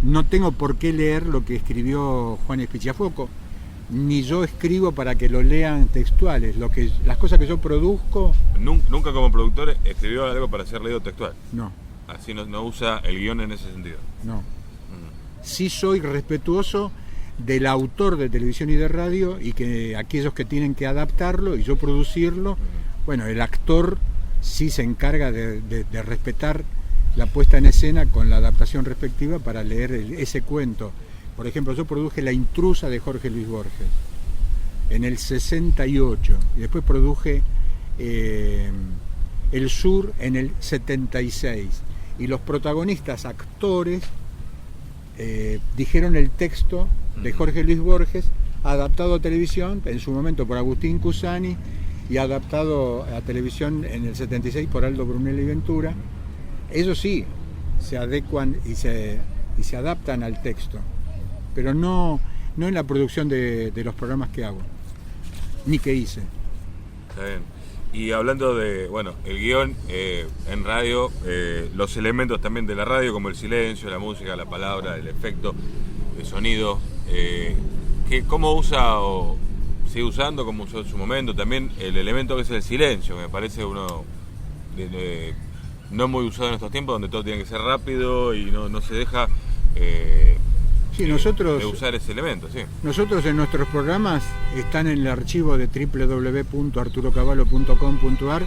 Speaker 4: no tengo por qué leer lo que escribió Juan Espichafuoco, ni yo escribo para que lo lean textuales. Las cosas que yo produzco...
Speaker 3: ¿Nunca como productor escribió algo para ser leído textual?
Speaker 4: No.
Speaker 3: Así no usa el guión en ese sentido.
Speaker 4: No. Sí soy respetuoso del autor de televisión y de radio, y que aquellos que tienen que adaptarlo y yo producirlo, bueno, el actor sí se encarga de respetar la puesta en escena con la adaptación respectiva para leer ese cuento. Por ejemplo, yo produje La intrusa de Jorge Luis Borges en el 68 y después produje El sur en el 76, y los protagonistas actores dijeron el texto de Jorge Luis Borges adaptado a televisión en su momento por Agustín Cusani y adaptado a televisión en el 76 por Aldo Brunelli Ventura. Ellos sí se adecuan y se adaptan al texto, pero no en la producción de los programas que hago, ni que hice.
Speaker 3: Está bien. Y hablando de, bueno, el guión en radio, los elementos también de la radio, como el silencio, la música, la palabra, el efecto, el sonido, ¿cómo usa o sigue usando, como usó en su momento, también el elemento que es el silencio? Me parece uno no muy usado en estos tiempos, donde todo tiene que ser rápido y no se deja de usar ese elemento. Sí. Nosotros
Speaker 4: en nuestros programas están en el archivo de www.arturocavallo.com.ar.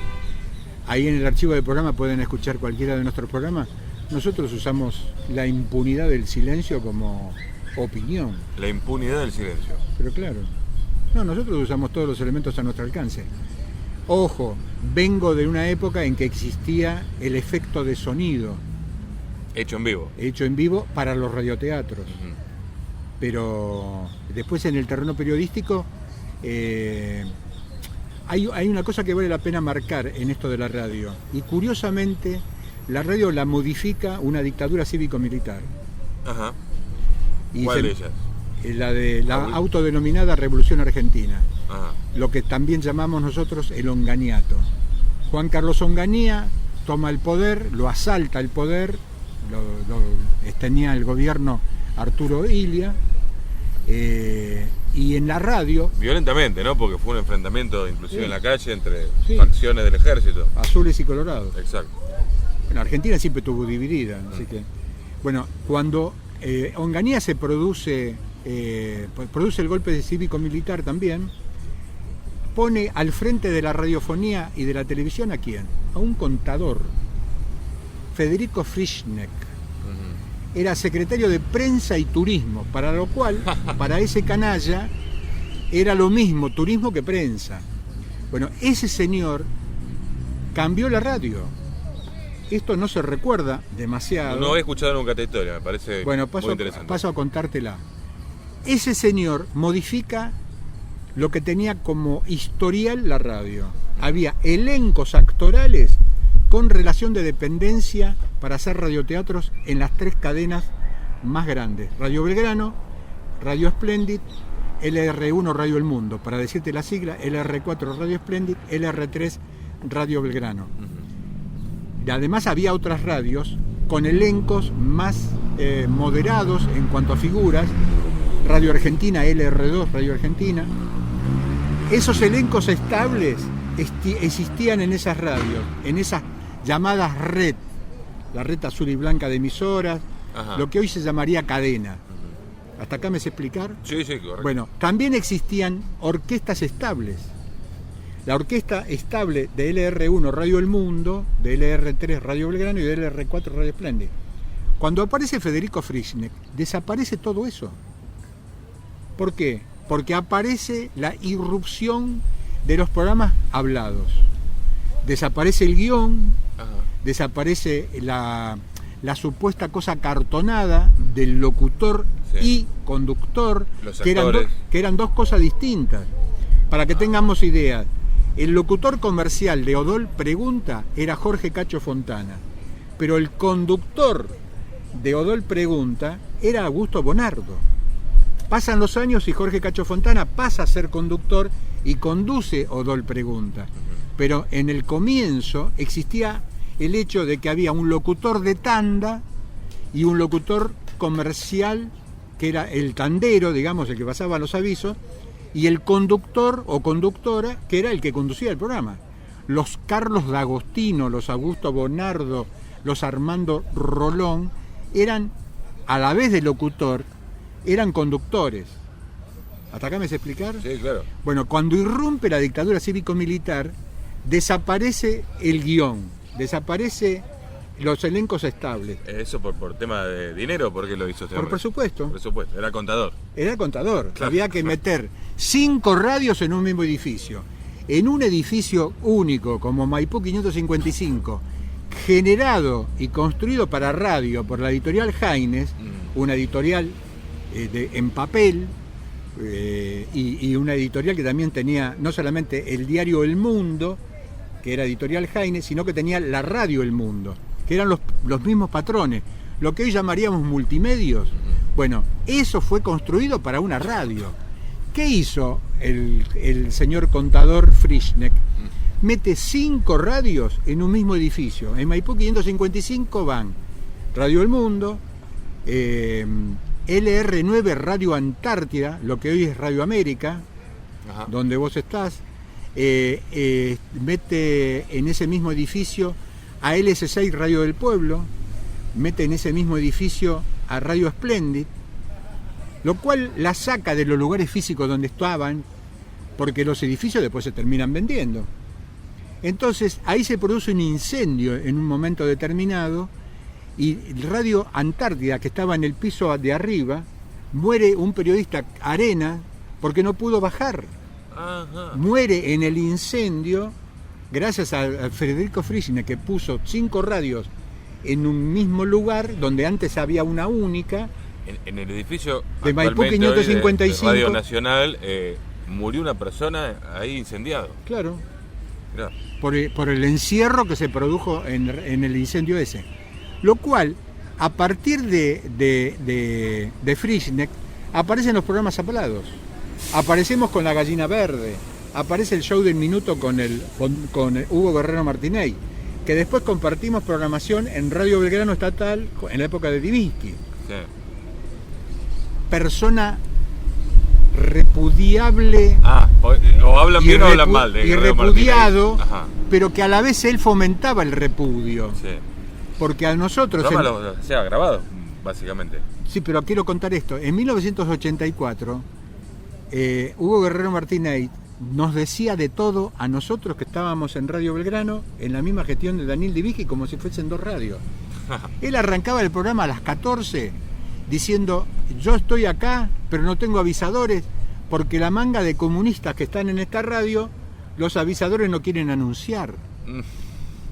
Speaker 4: Ahí en el archivo del programa pueden escuchar cualquiera de nuestros programas. Nosotros usamos la impunidad del silencio como opinión.
Speaker 3: La impunidad del silencio.
Speaker 4: Pero claro. No, nosotros usamos todos los elementos a nuestro alcance. Ojo, vengo de una época en que existía el efecto de sonido.
Speaker 3: Hecho en vivo.
Speaker 4: Hecho en vivo para los radioteatros. Pero después en el terreno periodístico hay una cosa que vale la pena marcar en esto de la radio. Y curiosamente, la radio la modifica una dictadura cívico-militar.
Speaker 3: Ajá. ¿Cuál de ellas?
Speaker 4: La de la autodenominada Revolución Argentina.
Speaker 3: Ajá.
Speaker 4: Lo que también llamamos nosotros el onganiato. Juan Carlos Onganía toma el poder, lo asalta el poder, tenía el gobierno Arturo Illia, y en la radio...
Speaker 3: Violentamente, ¿no? Porque fue un enfrentamiento inclusive en la calle entre facciones del ejército.
Speaker 4: Azules y colorados.
Speaker 3: Exacto.
Speaker 4: Bueno, Argentina siempre estuvo dividida, así que... Bueno, cuando Onganía se produce el golpe cívico-militar también, pone al frente de la radiofonía y de la televisión ¿a quién? A un contador, Federico Frischneck. Era secretario de Prensa y Turismo, para lo cual, para ese canalla, era lo mismo turismo que prensa. Bueno, ese señor cambió la radio. esto no se recuerda demasiado.
Speaker 3: No he escuchado nunca esta historia, me parece muy interesante.
Speaker 4: Paso a contártela. Ese señor modifica lo que tenía como historial la radio. Había elencos actorales con relación de dependencia para hacer radioteatros en las 3 cadenas más grandes. Radio Belgrano, Radio Splendid, LR1 Radio El Mundo, para decirte la sigla, LR4 Radio Splendid, LR3 Radio Belgrano. Y además había otras radios con elencos más moderados en cuanto a figuras, Radio Argentina, LR2 Radio Argentina. Esos elencos estables existían en esas radios, en esas llamadas red, la red azul y blanca de emisoras, lo que hoy se llamaría cadena. ¿Hasta acá me sé explicar?
Speaker 3: Sí, correcto.
Speaker 4: Bueno, también existían orquestas estables. La orquesta estable de LR1 Radio El Mundo, de LR3 Radio Belgrano y de LR4 Radio Splendid. Cuando aparece Federico Frischneck, desaparece todo eso. ¿Por qué? Porque aparece la irrupción de los programas hablados. Desaparece el guión, desaparece la supuesta cosa cartonada del locutor y conductor, que eran dos cosas distintas. Para que tengamos idea, el locutor comercial de Odol Pregunta era Jorge Cacho Fontana, pero el conductor de Odol Pregunta era Augusto Bonardo. Pasan los años y Jorge Cacho Fontana pasa a ser conductor y conduce Odol Pregunta. Pero en el comienzo existía el hecho de que había un locutor de tanda y un locutor comercial, que era el tandero, digamos, el que pasaba los avisos, y el conductor o conductora, que era el que conducía el programa. Los Carlos D'Agostino, los Augusto Bonardo, los Armando Rolón, eran, a la vez de locutor, eran conductores. ¿Hasta acá me sé explicar?
Speaker 3: Sí, claro.
Speaker 4: Bueno, cuando irrumpe la dictadura cívico-militar, desaparece el guión, desaparece los elencos estables.
Speaker 3: ¿Eso por tema de dinero? ¿Por qué lo hizo este hombre?
Speaker 4: Por presupuesto.
Speaker 3: Por supuesto, era contador.
Speaker 4: Era contador.
Speaker 3: Claro.
Speaker 4: Había que meter 5 radios en un mismo edificio. En un edificio único como Maipú 555, generado y construido para radio por la editorial Jaines, una editorial en papel, y una editorial que también tenía no solamente el diario El Mundo, que era editorial Jaines, sino que tenía la radio El Mundo, que eran los mismos patrones, lo que hoy llamaríamos multimedios. Bueno, eso fue construido para una radio. ¿Qué hizo el señor contador Frischneck? Mete 5 radios en un mismo edificio. En Maipú 555 van Radio El Mundo, LR9 Radio Antártida, lo que hoy es Radio América, donde vos estás, mete en ese mismo edificio a LS6 Radio del Pueblo, mete en ese mismo edificio a Radio Splendid, lo cual la saca de los lugares físicos donde estaban, porque los edificios después se terminan vendiendo. Entonces ahí se produce un incendio en un momento determinado, y Radio Antártida, que estaba en el piso de arriba, muere un periodista, Arena, porque no pudo bajar. Muere en el incendio gracias a Federico Frischneck, que puso 5 radios en un mismo lugar donde antes había una única.
Speaker 3: En el edificio
Speaker 4: de Maipú 555
Speaker 3: de Radio Nacional murió una persona ahí incendiado.
Speaker 4: Claro.
Speaker 3: Mirá.
Speaker 4: Por el encierro que se produjo en el incendio ese. Lo cual, a partir de Frischneck, aparecen los programas hablados. Aparecemos con La Gallina Verde, aparece el show del minuto con Hugo Guerrero Martinez, que después compartimos programación en Radio Belgrano Estatal en la época de Divinsky.
Speaker 3: Sí.
Speaker 4: Persona repudiable.
Speaker 3: O hablan bien o hablan mal.
Speaker 4: Y repudiado, pero que a la vez él fomentaba el repudio. Sí. Porque a nosotros...
Speaker 3: Lo hacía grabado, básicamente.
Speaker 4: Sí, pero quiero contar esto. En 1984, Hugo Guerrero Martinez nos decía de todo a nosotros que estábamos en Radio Belgrano, en la misma gestión de Daniel Divinsky, como si fuesen 2 radios. Él arrancaba el programa a las 14 diciendo: yo estoy acá, pero no tengo avisadores, porque la manga de comunistas que están en esta radio, los avisadores no quieren anunciar.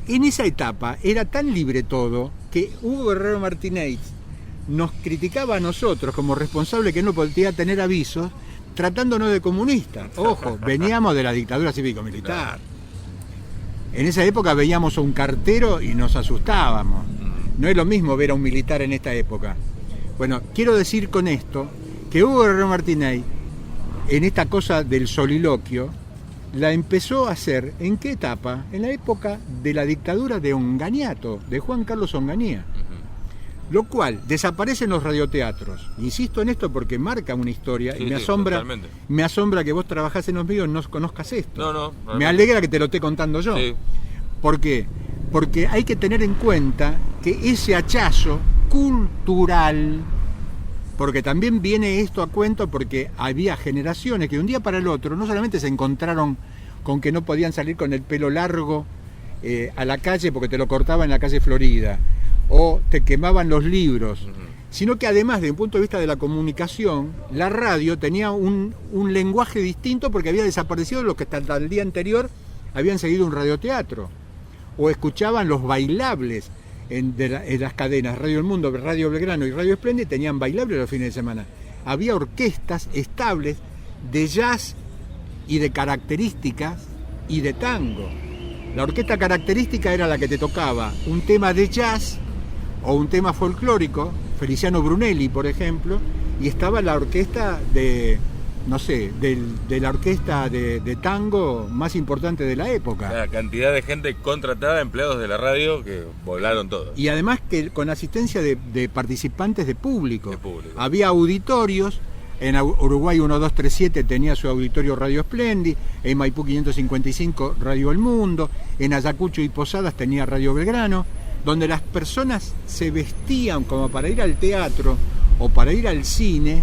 Speaker 4: En esa etapa era tan libre todo que Hugo Guerrero Martínez nos criticaba a nosotros como responsables que no podía tener avisos, tratándonos de comunistas. Ojo, veníamos de la dictadura cívico-militar. En esa época veíamos a un cartero y nos asustábamos. No es lo mismo ver a un militar en esta época. Bueno, quiero decir con esto que Hugo Guerrero Martínez, en esta cosa del soliloquio, la empezó a hacer, ¿en qué etapa? En la época de la dictadura de Onganiato, de Juan Carlos Onganía. Lo cual desaparecen los radioteatros. Insisto en esto porque marca una historia y me asombra que vos trabajás en los medios y no conozcas esto.
Speaker 3: No,
Speaker 4: me alegra que te lo esté contando yo.
Speaker 3: Sí.
Speaker 4: ¿Por qué? Porque hay que tener en cuenta que ese hachazo cultural, porque también viene esto a cuento porque había generaciones que de un día para el otro no solamente se encontraron con que no podían salir con el pelo largo a la calle porque te lo cortaban en la calle Florida, o te quemaban los libros, sino que además, desde un punto de vista de la comunicación, la radio tenía un lenguaje distinto porque había desaparecido los que hasta el día anterior habían seguido un radioteatro, o escuchaban los bailables en las cadenas Radio El Mundo, Radio Belgrano y Radio Esplendid, tenían bailables los fines de semana. Había orquestas estables de jazz y de características y de tango. La orquesta característica era la que te tocaba un tema de jazz o un tema folclórico, Feliciano Brunelli, por ejemplo, y estaba la orquesta de la orquesta de tango más importante de la época.
Speaker 3: La cantidad de gente contratada, empleados de la radio, que volaron todos.
Speaker 4: Y además que con asistencia de participantes de público. Había auditorios, en Uruguay 1237 tenía su auditorio Radio Esplendid, en Maipú 555 Radio El Mundo, en Ayacucho y Posadas tenía Radio Belgrano, donde las personas se vestían como para ir al teatro o para ir al cine.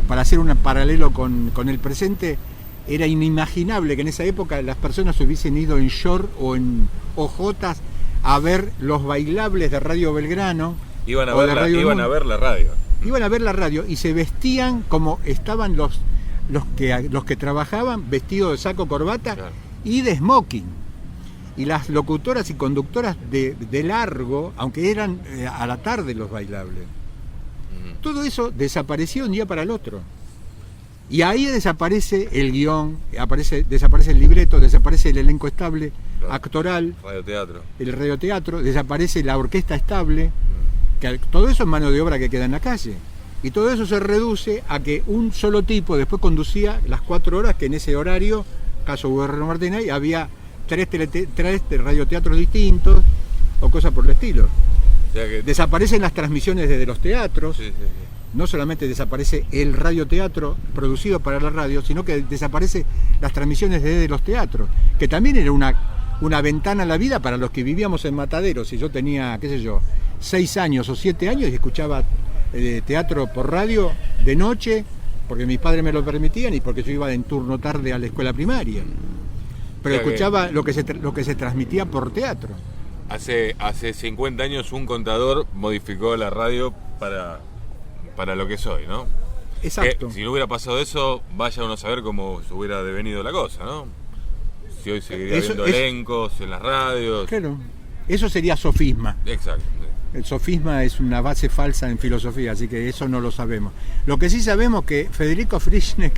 Speaker 4: Para hacer un paralelo con el presente, era inimaginable que en esa época las personas hubiesen ido en short o en ojotas a ver los bailables de Radio Belgrano.
Speaker 3: Iban a ver la radio.
Speaker 4: Iban a ver la radio y se vestían como estaban los que trabajaban, vestidos de saco, corbata, claro, y de smoking. Y las locutoras y conductoras de largo, aunque eran a la tarde los bailables. Todo eso desapareció de un día para el otro. Y ahí desaparece el guión, desaparece el libreto, desaparece el elenco estable, claro, actoral, el radioteatro, desaparece la orquesta estable, que todo eso es mano de obra que queda en la calle. Y todo eso se reduce a que un solo tipo después conducía las 4 horas, que en ese horario, caso Guerrero Martínez, había 3 radioteatros distintos o cosas por el estilo. O sea que desaparecen las transmisiones desde los teatros. Sí. No solamente desaparece el radioteatro producido para la radio, sino que desaparecen las transmisiones desde los teatros, que también era una ventana a la vida para los que vivíamos en Mataderos. Si yo tenía, 6 años o 7 años y escuchaba teatro por radio de noche, porque mis padres me lo permitían y porque yo iba en turno tarde a la escuela primaria. Pero escuchaba lo que se transmitía por teatro.
Speaker 3: Hace 50 años un contador modificó la radio para lo que es hoy, ¿no?
Speaker 4: Exacto.
Speaker 3: Que, si no hubiera pasado eso, vaya uno a saber cómo se hubiera devenido la cosa, ¿no? Si hoy seguiría viendo elencos en las radios.
Speaker 4: Claro, eso sería sofisma.
Speaker 3: Exacto.
Speaker 4: El sofisma es una base falsa en filosofía, así que eso no lo sabemos. Lo que sí sabemos es que Federico Frischneck,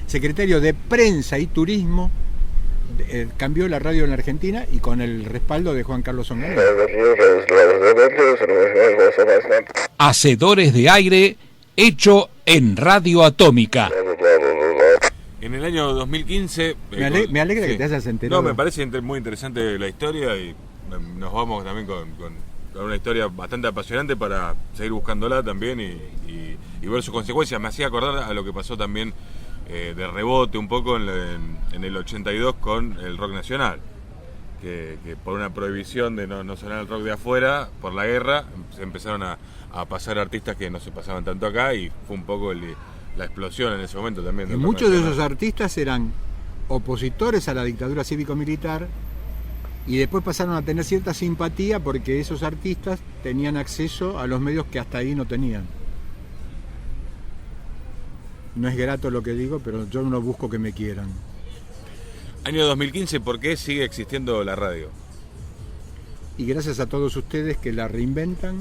Speaker 4: secretario de Prensa y Turismo, cambió la radio en la Argentina y con el respaldo de Juan Carlos Onganía.
Speaker 1: Hacedores de aire, hecho en Radio Atómica.
Speaker 3: En el año 2015...
Speaker 4: me alegra que te hayas enterado.
Speaker 3: No, me parece muy interesante la historia y nos vamos también con una historia bastante apasionante para seguir buscándola también y ver sus consecuencias. Me hacía acordar a lo que pasó también de rebote un poco en el 82 con el rock nacional, que por una prohibición de no sonar el rock de afuera, por la guerra, se empezaron a pasar artistas que no se pasaban tanto acá y fue un poco la explosión en ese momento también.
Speaker 4: Y muchos de esos artistas eran opositores a la dictadura cívico-militar y después pasaron a tener cierta simpatía porque esos artistas tenían acceso a los medios que hasta ahí no tenían. No es grato lo que digo, pero yo no busco que me quieran.
Speaker 3: Año 2015, ¿por qué sigue existiendo la radio?
Speaker 4: y gracias a todos ustedes que la reinventan,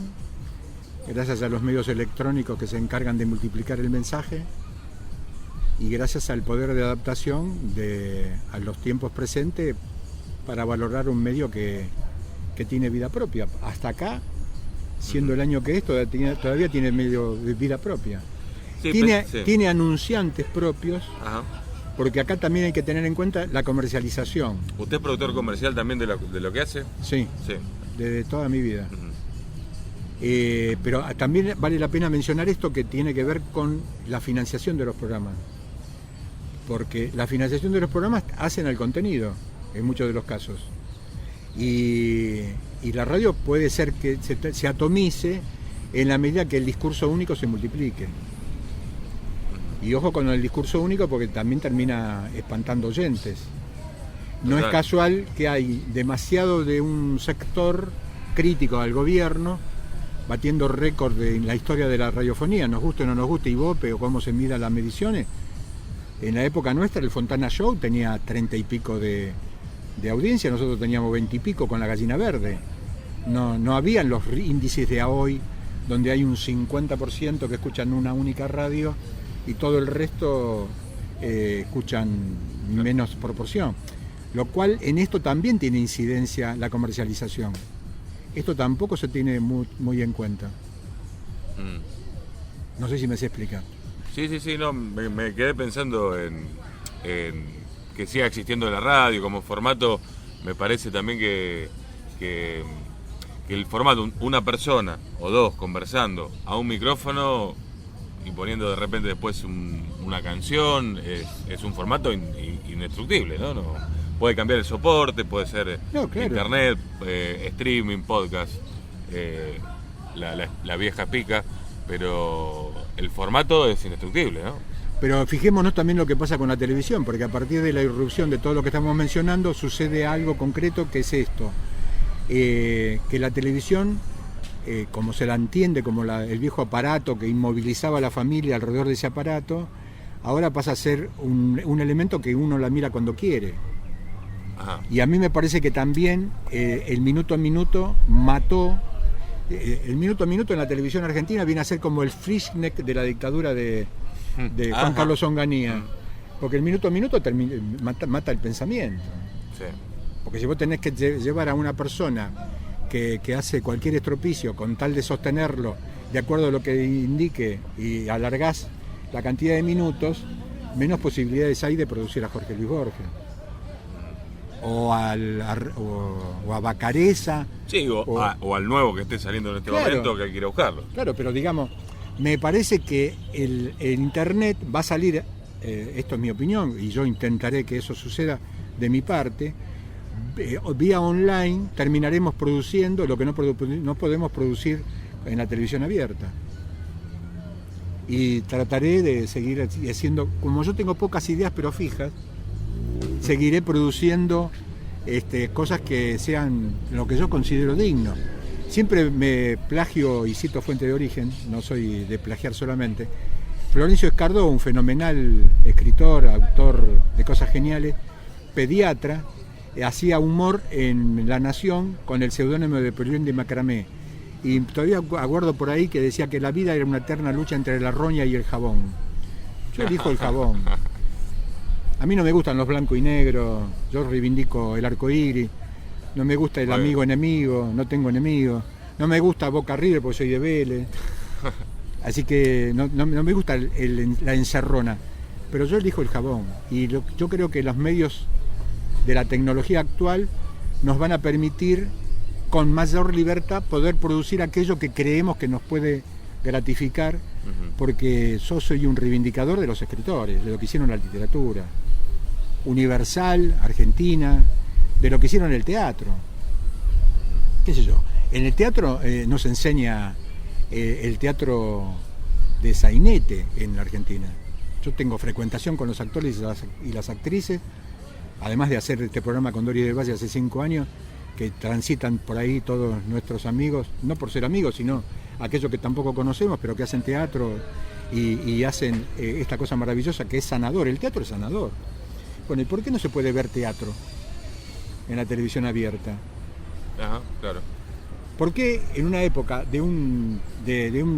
Speaker 4: gracias a los medios electrónicos que se encargan de multiplicar el mensaje y gracias al poder de adaptación a los tiempos presentes para valorar un medio que tiene vida propia. Hasta acá, siendo el año que es, todavía tiene medio de vida propia. Sí, tiene anunciantes propios. Ajá. Porque acá también hay que tener en cuenta la comercialización.
Speaker 3: ¿Usted es productor comercial también de lo que hace?
Speaker 4: Sí, desde toda mi vida. Pero también vale la pena mencionar esto que tiene que ver con la financiación de los programas. Porque la financiación de los programas hacen al contenido, en muchos de los casos. Y la radio puede ser que se atomice en la medida que el discurso único se multiplique. Y ojo con el discurso único porque también termina espantando oyentes. No es casual que hay demasiado de un sector crítico al gobierno batiendo récord en la historia de la radiofonía, nos guste o no nos guste, Ibope o cómo se mida las mediciones. En la época nuestra el Fontana Show tenía 30 y pico de audiencia, nosotros teníamos 20 y pico con La Gallina Verde. No habían los índices de hoy donde hay un 50% que escuchan una única radio y todo el resto escuchan menos proporción. Lo cual en esto también tiene incidencia la comercialización. Esto tampoco se tiene muy en cuenta. No sé si me sé explicar.
Speaker 3: Sí, no, me quedé pensando en que siga existiendo la radio como formato. Me parece también que el formato, una persona o dos conversando a un micrófono y poniendo de repente después una canción, es un formato indestructible, ¿no? Puede cambiar el soporte, puede ser internet, streaming, podcast, la vieja pica, pero el formato es indestructible, ¿no?
Speaker 4: Pero fijémonos también lo que pasa con la televisión, porque a partir de la irrupción de todo lo que estamos mencionando sucede algo concreto que es esto, que la televisión, como se la entiende, como el viejo aparato que inmovilizaba a la familia alrededor de ese aparato, ahora pasa a ser un elemento que uno la mira cuando quiere. Ajá. Y a mí me parece que también el minuto a minuto mató. El minuto a minuto en la televisión argentina viene a ser como el Frischneck de la dictadura de Juan Carlos Onganía. Porque el minuto a minuto mata el pensamiento. Sí. Porque si vos tenés que llevar a una persona que hace cualquier estropicio con tal de sostenerlo de acuerdo a lo que indique y alargás la cantidad de minutos, menos posibilidades hay de producir a Jorge Luis Borges. O a Bacareza. Sí,
Speaker 3: o al nuevo que esté saliendo en este momento que hay que ir a buscarlo.
Speaker 4: Claro, pero digamos, me parece que el Internet va a salir, esto es mi opinión, y yo intentaré que eso suceda de mi parte, vía online terminaremos produciendo lo que no podemos producir en la televisión abierta. Y trataré de seguir haciendo, como yo tengo pocas ideas pero fijas, seguiré produciendo cosas que sean lo que yo considero digno. Siempre me plagio y cito fuente de origen, no soy de plagiar solamente. Florencio Escardó, un fenomenal escritor, autor de cosas geniales, pediatra, hacía humor en La Nación con el seudónimo de Perlín de Macramé. Y todavía aguardo por ahí que decía que la vida era una eterna lucha entre la roña y el jabón. Yo elijo el jabón. A mí no me gustan los blancos y negros, yo reivindico el arcoíris, no me gusta el amigo enemigo, no tengo enemigos, no me gusta Boca River porque soy de Vélez, así que no me gusta la encerrona, pero yo elijo el jabón y yo creo que los medios de la tecnología actual nos van a permitir con mayor libertad poder producir aquello que creemos que nos puede gratificar, porque yo soy un reivindicador de los escritores, de lo que hicieron la literatura universal, argentina, de lo que hicieron en el teatro. ¿Qué sé yo? En el teatro nos enseña el teatro de sainete en la Argentina. Yo tengo frecuentación con los actores y las actrices, además de hacer este programa con Dori del Valle hace 5 años, que transitan por ahí todos nuestros amigos, no por ser amigos, sino aquellos que tampoco conocemos, pero que hacen teatro y hacen esta cosa maravillosa que es sanador. El teatro es sanador. Bueno, ¿y por qué no se puede ver teatro en la televisión abierta?
Speaker 3: Ajá, claro.
Speaker 4: ¿Por qué en una época de un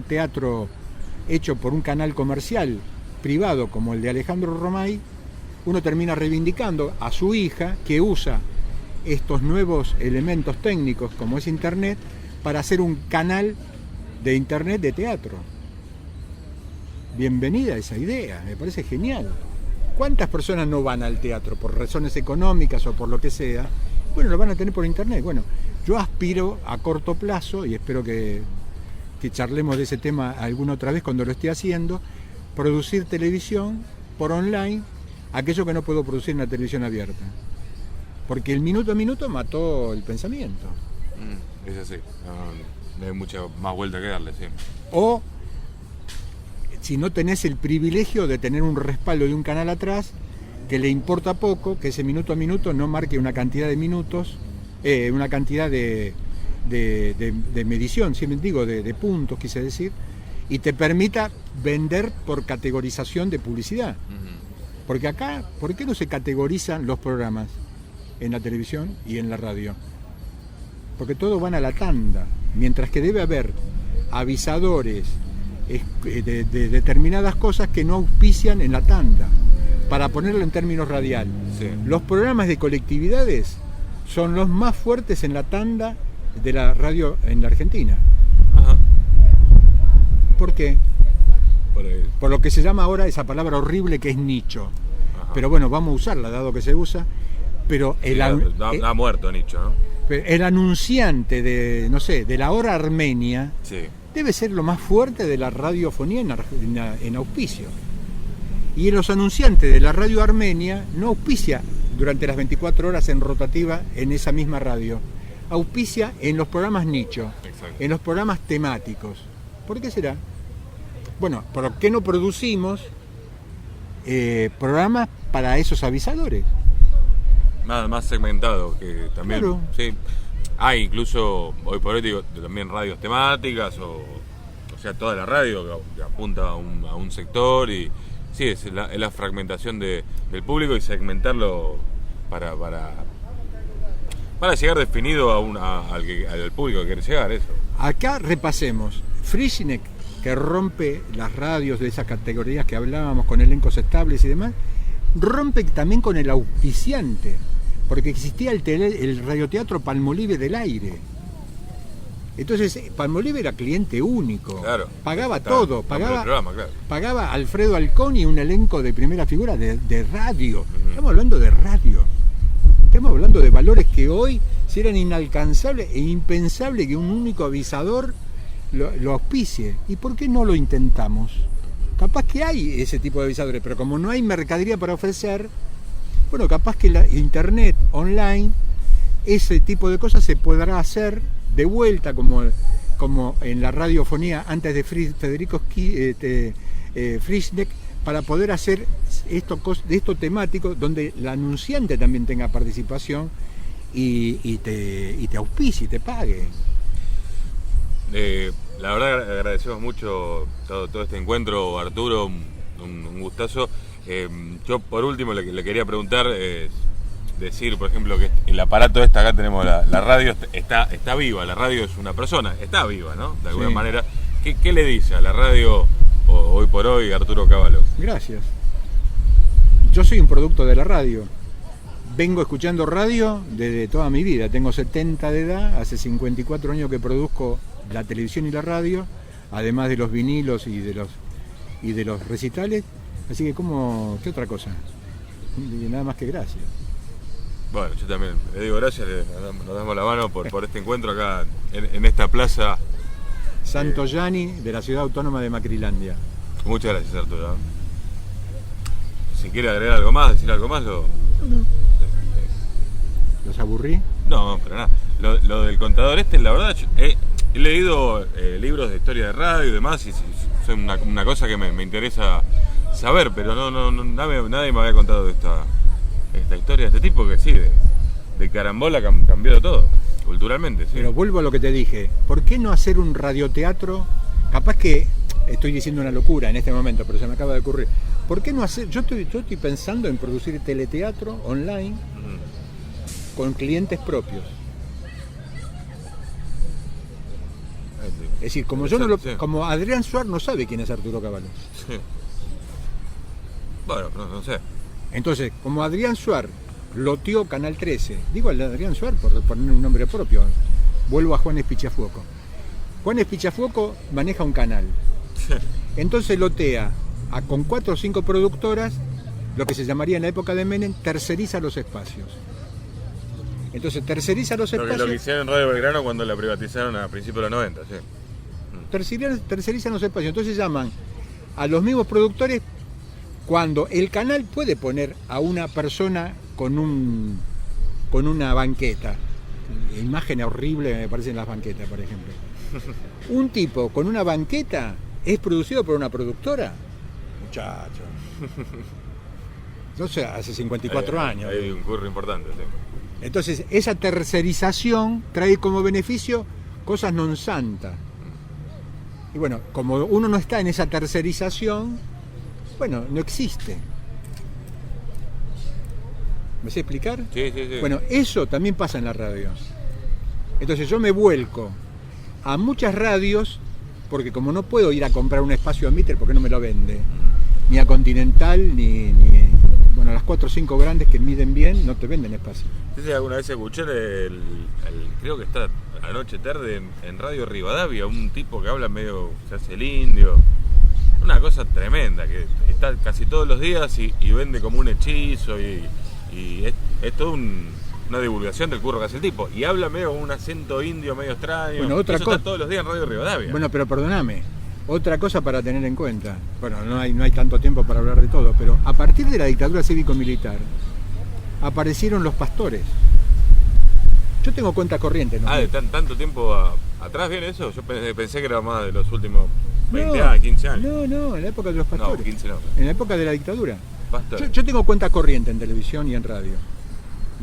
Speaker 4: teatro hecho por un canal comercial privado como el de Alejandro Romay, uno termina reivindicando a su hija que usa estos nuevos elementos técnicos como es Internet para hacer un canal de Internet de teatro? Bienvenida a esa idea, me parece genial. ¿Cuántas personas no van al teatro por razones económicas o por lo que sea? Bueno, lo van a tener por Internet. Bueno, yo aspiro a corto plazo, y espero que charlemos de ese tema alguna otra vez cuando lo esté haciendo, producir televisión por online, aquello que no puedo producir en la televisión abierta. Porque el minuto a minuto mató el pensamiento.
Speaker 3: Es así, no hay mucha más vuelta que darle, sí.
Speaker 4: O si no tenés el privilegio de tener un respaldo de un canal atrás, que le importa poco, que ese minuto a minuto no marque una cantidad de minutos, una cantidad de medición, ¿sí me digo? De puntos, quise decir, y te permita vender por categorización de publicidad. Porque acá, ¿por qué no se categorizan los programas en la televisión y en la radio? Porque todos van a la tanda, mientras que debe haber avisadores de determinadas cosas que no auspician en la tanda, para ponerlo en términos radial.
Speaker 3: Sí.
Speaker 4: Los programas de colectividades son los más fuertes en la tanda de la radio en la Argentina.
Speaker 3: Ajá.
Speaker 4: ¿Por qué? Por lo que se llama ahora esa palabra horrible que es nicho.
Speaker 3: Ajá.
Speaker 4: Pero bueno, vamos a usarla, dado que se usa. Pero
Speaker 3: ha muerto nicho, ¿no?
Speaker 4: el anunciante de, no sé, de la hora armenia,
Speaker 3: Sí.
Speaker 4: debe ser lo más fuerte de la radiofonía en auspicio. Y los anunciantes de la radio armenia no auspicia durante las 24 horas en rotativa en esa misma radio. Auspicia en los programas nicho,
Speaker 3: Exacto.
Speaker 4: en los programas temáticos. ¿Por qué será? Bueno, ¿por qué no producimos programas para esos avisadores?
Speaker 3: Más segmentado, que también,
Speaker 4: Claro.
Speaker 3: sí. Hay incluso, hoy por hoy digo, también radios temáticas, o sea, toda la radio que apunta a un sector, y sí, es la fragmentación del público y segmentarlo para llegar definido al público que quiere llegar, eso.
Speaker 4: Acá repasemos. Frischneck, que rompe las radios de esas categorías que hablábamos con elencos estables y demás, rompe también con el auspiciante, porque existía el radioteatro Palmolive del aire. Entonces Palmolive era cliente único,
Speaker 3: Claro.
Speaker 4: pagaba
Speaker 3: Está
Speaker 4: todo,
Speaker 3: el programa, claro.
Speaker 4: pagaba Alfredo Alcón y un elenco de primera figura de radio. Estamos hablando de radio, estamos hablando de valores que hoy si eran inalcanzables e impensables que un único avisador lo auspicie. ¿Y por qué no lo intentamos? Capaz que hay ese tipo de avisadores, pero como no hay mercadería para ofrecer, bueno, capaz que la internet online, ese tipo de cosas se podrá hacer de vuelta como en la radiofonía antes de Federico Frischneck, para poder hacer esto temático donde el anunciante también tenga participación y te auspicie y te pague.
Speaker 3: La verdad agradecemos mucho todo este encuentro, Arturo, un gustazo. Yo por último le quería preguntar, decir por ejemplo que el aparato acá tenemos la radio, está viva, la radio es una persona, está viva, ¿no? De alguna
Speaker 4: Sí.
Speaker 3: manera. ¿Qué le dice a la radio hoy por hoy Arturo Cavallo?
Speaker 4: Gracias. Yo soy un producto de la radio. Vengo escuchando radio desde toda mi vida. Tengo 70 de edad, hace 54 años que produzco la televisión y la radio, además de los vinilos y de los recitales. Así que ¿qué otra cosa? Y nada más que gracias.
Speaker 3: Bueno, yo también le digo gracias, nos damos la mano por este encuentro acá en esta plaza.
Speaker 4: Santo Yani, de la ciudad autónoma de Macrilandia.
Speaker 3: Muchas gracias, Arturo. Si quiere agregar algo más, decir algo más,
Speaker 4: ¿Los aburrí?
Speaker 3: No, pero nada. Lo del contador la verdad, yo he leído libros de historia de radio y demás, y es una cosa que me interesa saber, pero nadie me había contado de esta historia de este tipo, que sí, de carambola cambió todo, culturalmente, sí.
Speaker 4: Pero vuelvo a lo que te dije. ¿Por qué no hacer un radioteatro? Capaz que estoy diciendo una locura en este momento, pero se me acaba de ocurrir. ¿Por qué no hacer? Yo estoy pensando en producir teleteatro online con clientes propios. Es decir, como como Adrián Suárez no sabe quién es Arturo Cavallo.
Speaker 3: Sí. Bueno, no sé.
Speaker 4: Entonces, como Adrián Suárez loteó Canal 13, digo al Adrián Suárez por poner un nombre propio, vuelvo a Juan Espichafuoco. Juan Espichafuoco maneja un canal. Entonces lotea con 4 o 5 productoras, lo que se llamaría en la época de Menem, terceriza los espacios. Entonces terceriza los espacios.
Speaker 3: Lo que hicieron en Radio Belgrano cuando la privatizaron a principios de los 90, sí.
Speaker 4: Tercerizan los espacios. Entonces llaman a los mismos productores cuando el canal puede poner a una persona con una banqueta. Imágenes horribles me parecen las banquetas, por ejemplo. Un tipo con una banqueta es producido por una productora. Muchacho. Entonces, hace 54 años.
Speaker 3: Hay un curro importante, sí.
Speaker 4: Entonces, esa tercerización trae como beneficio cosas non santas. Y bueno, como uno no está en esa tercerización, bueno, no existe. ¿Me sé explicar?
Speaker 3: Sí.
Speaker 4: Bueno, eso también pasa en la radio. Entonces yo me vuelco a muchas radios, porque como no puedo ir a comprar un espacio a Mitter porque no me lo vende, ni a Continental, ni bueno, las 4 o 5 grandes que miden bien, no te venden espacio.
Speaker 3: Sí, alguna vez escuché creo que está anoche tarde en Radio Rivadavia, un tipo que habla medio, se hace el indio, una cosa tremenda, que está casi todos los días y vende como un hechizo y es toda una divulgación del curro que hace el tipo, y habla medio con un acento indio medio extraño.
Speaker 4: Bueno,
Speaker 3: eso está todos los días en Radio Rivadavia.
Speaker 4: Bueno, pero perdóname, otra cosa para tener en cuenta, bueno, no hay tanto tiempo para hablar de todo, pero a partir de la dictadura cívico-militar aparecieron los pastores. Yo tengo cuenta corriente, ¿no?
Speaker 3: ¿De tanto tiempo atrás viene eso? Yo pensé que era más de los últimos 20 años, 15 años.
Speaker 4: No, en la época de los pastores.
Speaker 3: No, 15 no.
Speaker 4: En la época de la dictadura. Yo tengo cuenta corriente en televisión y en radio.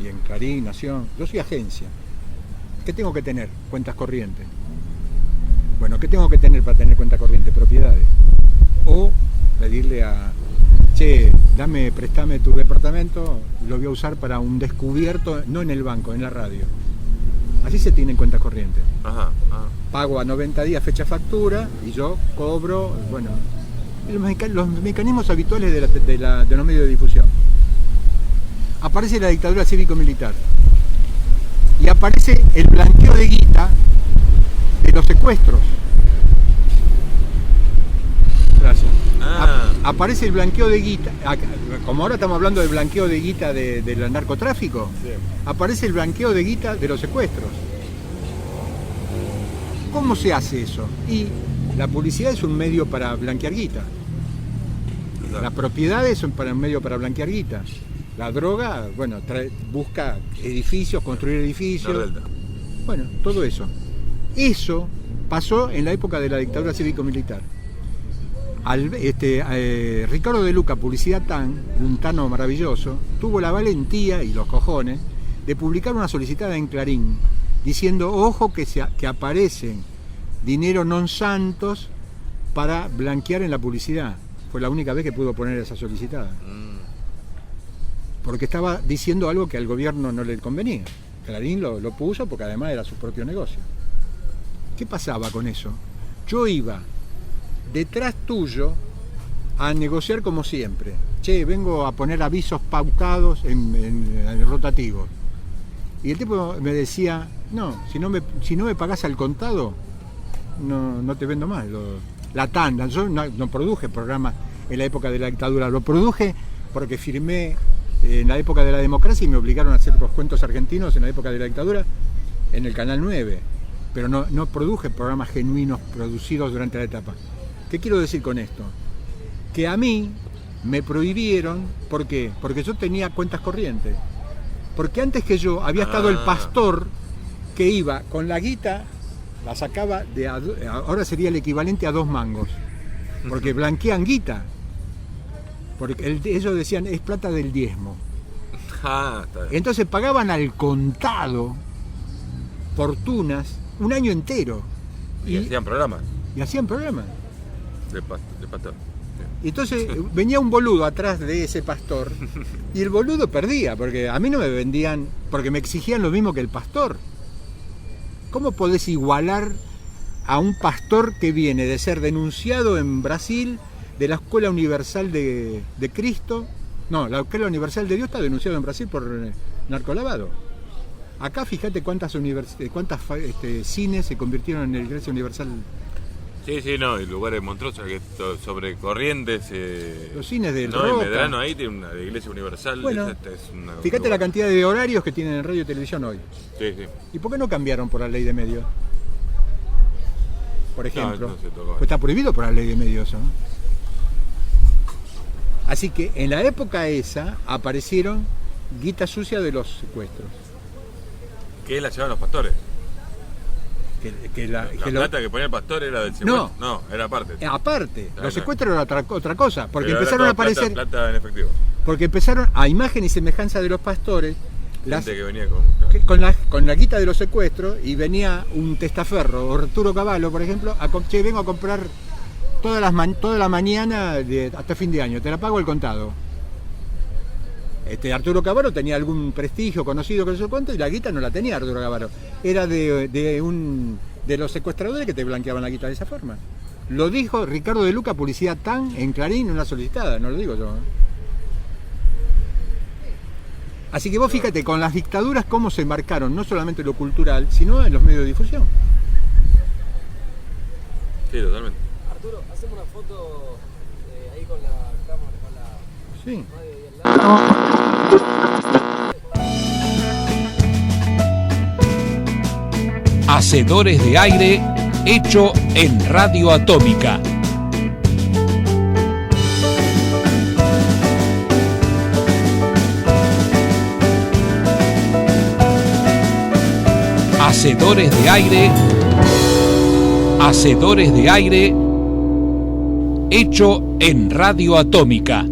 Speaker 4: Y en Clarín, Nación. Yo soy agencia. ¿Qué tengo que tener? Cuentas corrientes. Bueno, ¿qué tengo que tener para tener cuenta corriente? Propiedades. O pedirle préstame tu departamento, lo voy a usar para un descubierto, no en el banco, en la radio. Así se tienen cuentas corrientes.
Speaker 3: Ajá.
Speaker 4: Pago a 90 días fecha factura y yo cobro, bueno, los mecanismos habituales de los medios de difusión. Aparece la dictadura cívico-militar y aparece el blanqueo de guita de los secuestros. Gracias. Aparece el blanqueo de guita, como ahora estamos hablando del blanqueo de guita del narcotráfico, sí. Aparece el blanqueo de guita de los secuestros. ¿Cómo se hace eso? Y la publicidad es un medio para blanquear guita. Exacto. Las propiedades son un medio para blanquear guita. La droga, bueno, busca edificios, construir edificios. Bueno, todo eso. Eso pasó en la época de la dictadura cívico-militar. Ricardo De Luca, Publicidad TAN, un tano maravilloso, tuvo la valentía y los cojones de publicar una solicitada en Clarín diciendo, ojo que aparecen dinero non santos para blanquear en la publicidad. Fue la única vez que pudo poner esa solicitada. Porque estaba diciendo algo que al gobierno no le convenía. Clarín lo puso porque además era su propio negocio. ¿Qué pasaba con eso? Yo iba detrás tuyo a negociar como siempre. Vengo a poner avisos pautados en rotativos. Y el tipo me decía, no, si no me pagás al contado, no te vendo más. La tanda, yo no produje programas en la época de la dictadura, lo produje porque firmé en la época de la democracia y me obligaron a hacer los cuentos argentinos en la época de la dictadura en el Canal 9. Pero no produje programas genuinos producidos durante la etapa. ¿Qué quiero decir con esto? Que a mí me prohibieron, ¿por qué? Porque yo tenía cuentas corrientes. Porque antes que yo había estado el pastor que iba con la guita, la sacaba ahora sería el equivalente a 2 mangos. Porque blanquean guita. Porque ellos decían, es plata del diezmo. Entonces pagaban al contado fortunas un año entero.
Speaker 3: Y hacían programas.
Speaker 4: De pastor. Y entonces venía un boludo atrás de ese pastor y el boludo perdía, porque a mí no me vendían, porque me exigían lo mismo que el pastor. ¿Cómo podés igualar a un pastor que viene de ser denunciado en Brasil de la Escuela Universal de Cristo. No, la Escuela Universal de Dios está denunciado en Brasil por narcolavado. Acá fíjate cuántas cines se convirtieron en la Iglesia Universal.
Speaker 3: Sí, no, el lugar es monstruoso, que sobre Corrientes.
Speaker 4: Los cines del
Speaker 3: No,
Speaker 4: Roca.
Speaker 3: en Medrano ahí tiene una Iglesia Universal.
Speaker 4: Bueno,
Speaker 3: es
Speaker 4: fíjate la cantidad de horarios que tienen en radio y televisión hoy.
Speaker 3: Sí.
Speaker 4: ¿Y por qué no cambiaron por la ley de medios? Por ejemplo.
Speaker 3: No se tocó.
Speaker 4: Pues está prohibido por la ley de medios, ¿no? Así que en la época esa aparecieron guita sucia de los secuestros.
Speaker 3: ¿Qué la llevaban los pastores?
Speaker 4: La
Speaker 3: plata que ponía el pastor era del secuestro. No, era aparte.
Speaker 4: Aparte,
Speaker 3: Claro,
Speaker 4: los secuestros era otra cosa, porque
Speaker 3: pero
Speaker 4: empezaron a aparecer.
Speaker 3: Plata en efectivo.
Speaker 4: Porque empezaron a imagen y semejanza de los pastores.
Speaker 3: Gente que venía
Speaker 4: Con la guita de los secuestros, y venía un testaferro, Arturo Cavallo, por ejemplo, vengo a comprar toda la mañana hasta fin de año, te la pago el contado. Arturo Cavallo tenía algún prestigio conocido que no sé cuánto, y la guita no la tenía Arturo Cavallo. Era de los secuestradores que te blanqueaban la guita de esa forma. Lo dijo Ricardo de Luca, Publicidad TAN, en Clarín, en una solicitada, no lo digo yo. Así que vos fíjate, con las dictaduras cómo se marcaron no solamente lo cultural, sino en los medios de difusión.
Speaker 3: Sí, totalmente.
Speaker 6: Arturo, hacemos una foto ahí con la cámara, con la
Speaker 4: Sí.
Speaker 6: radio ahí al lado.
Speaker 1: Hacedores de aire, hecho en Radio Atómica. Hacedores de aire, hecho en Radio Atómica.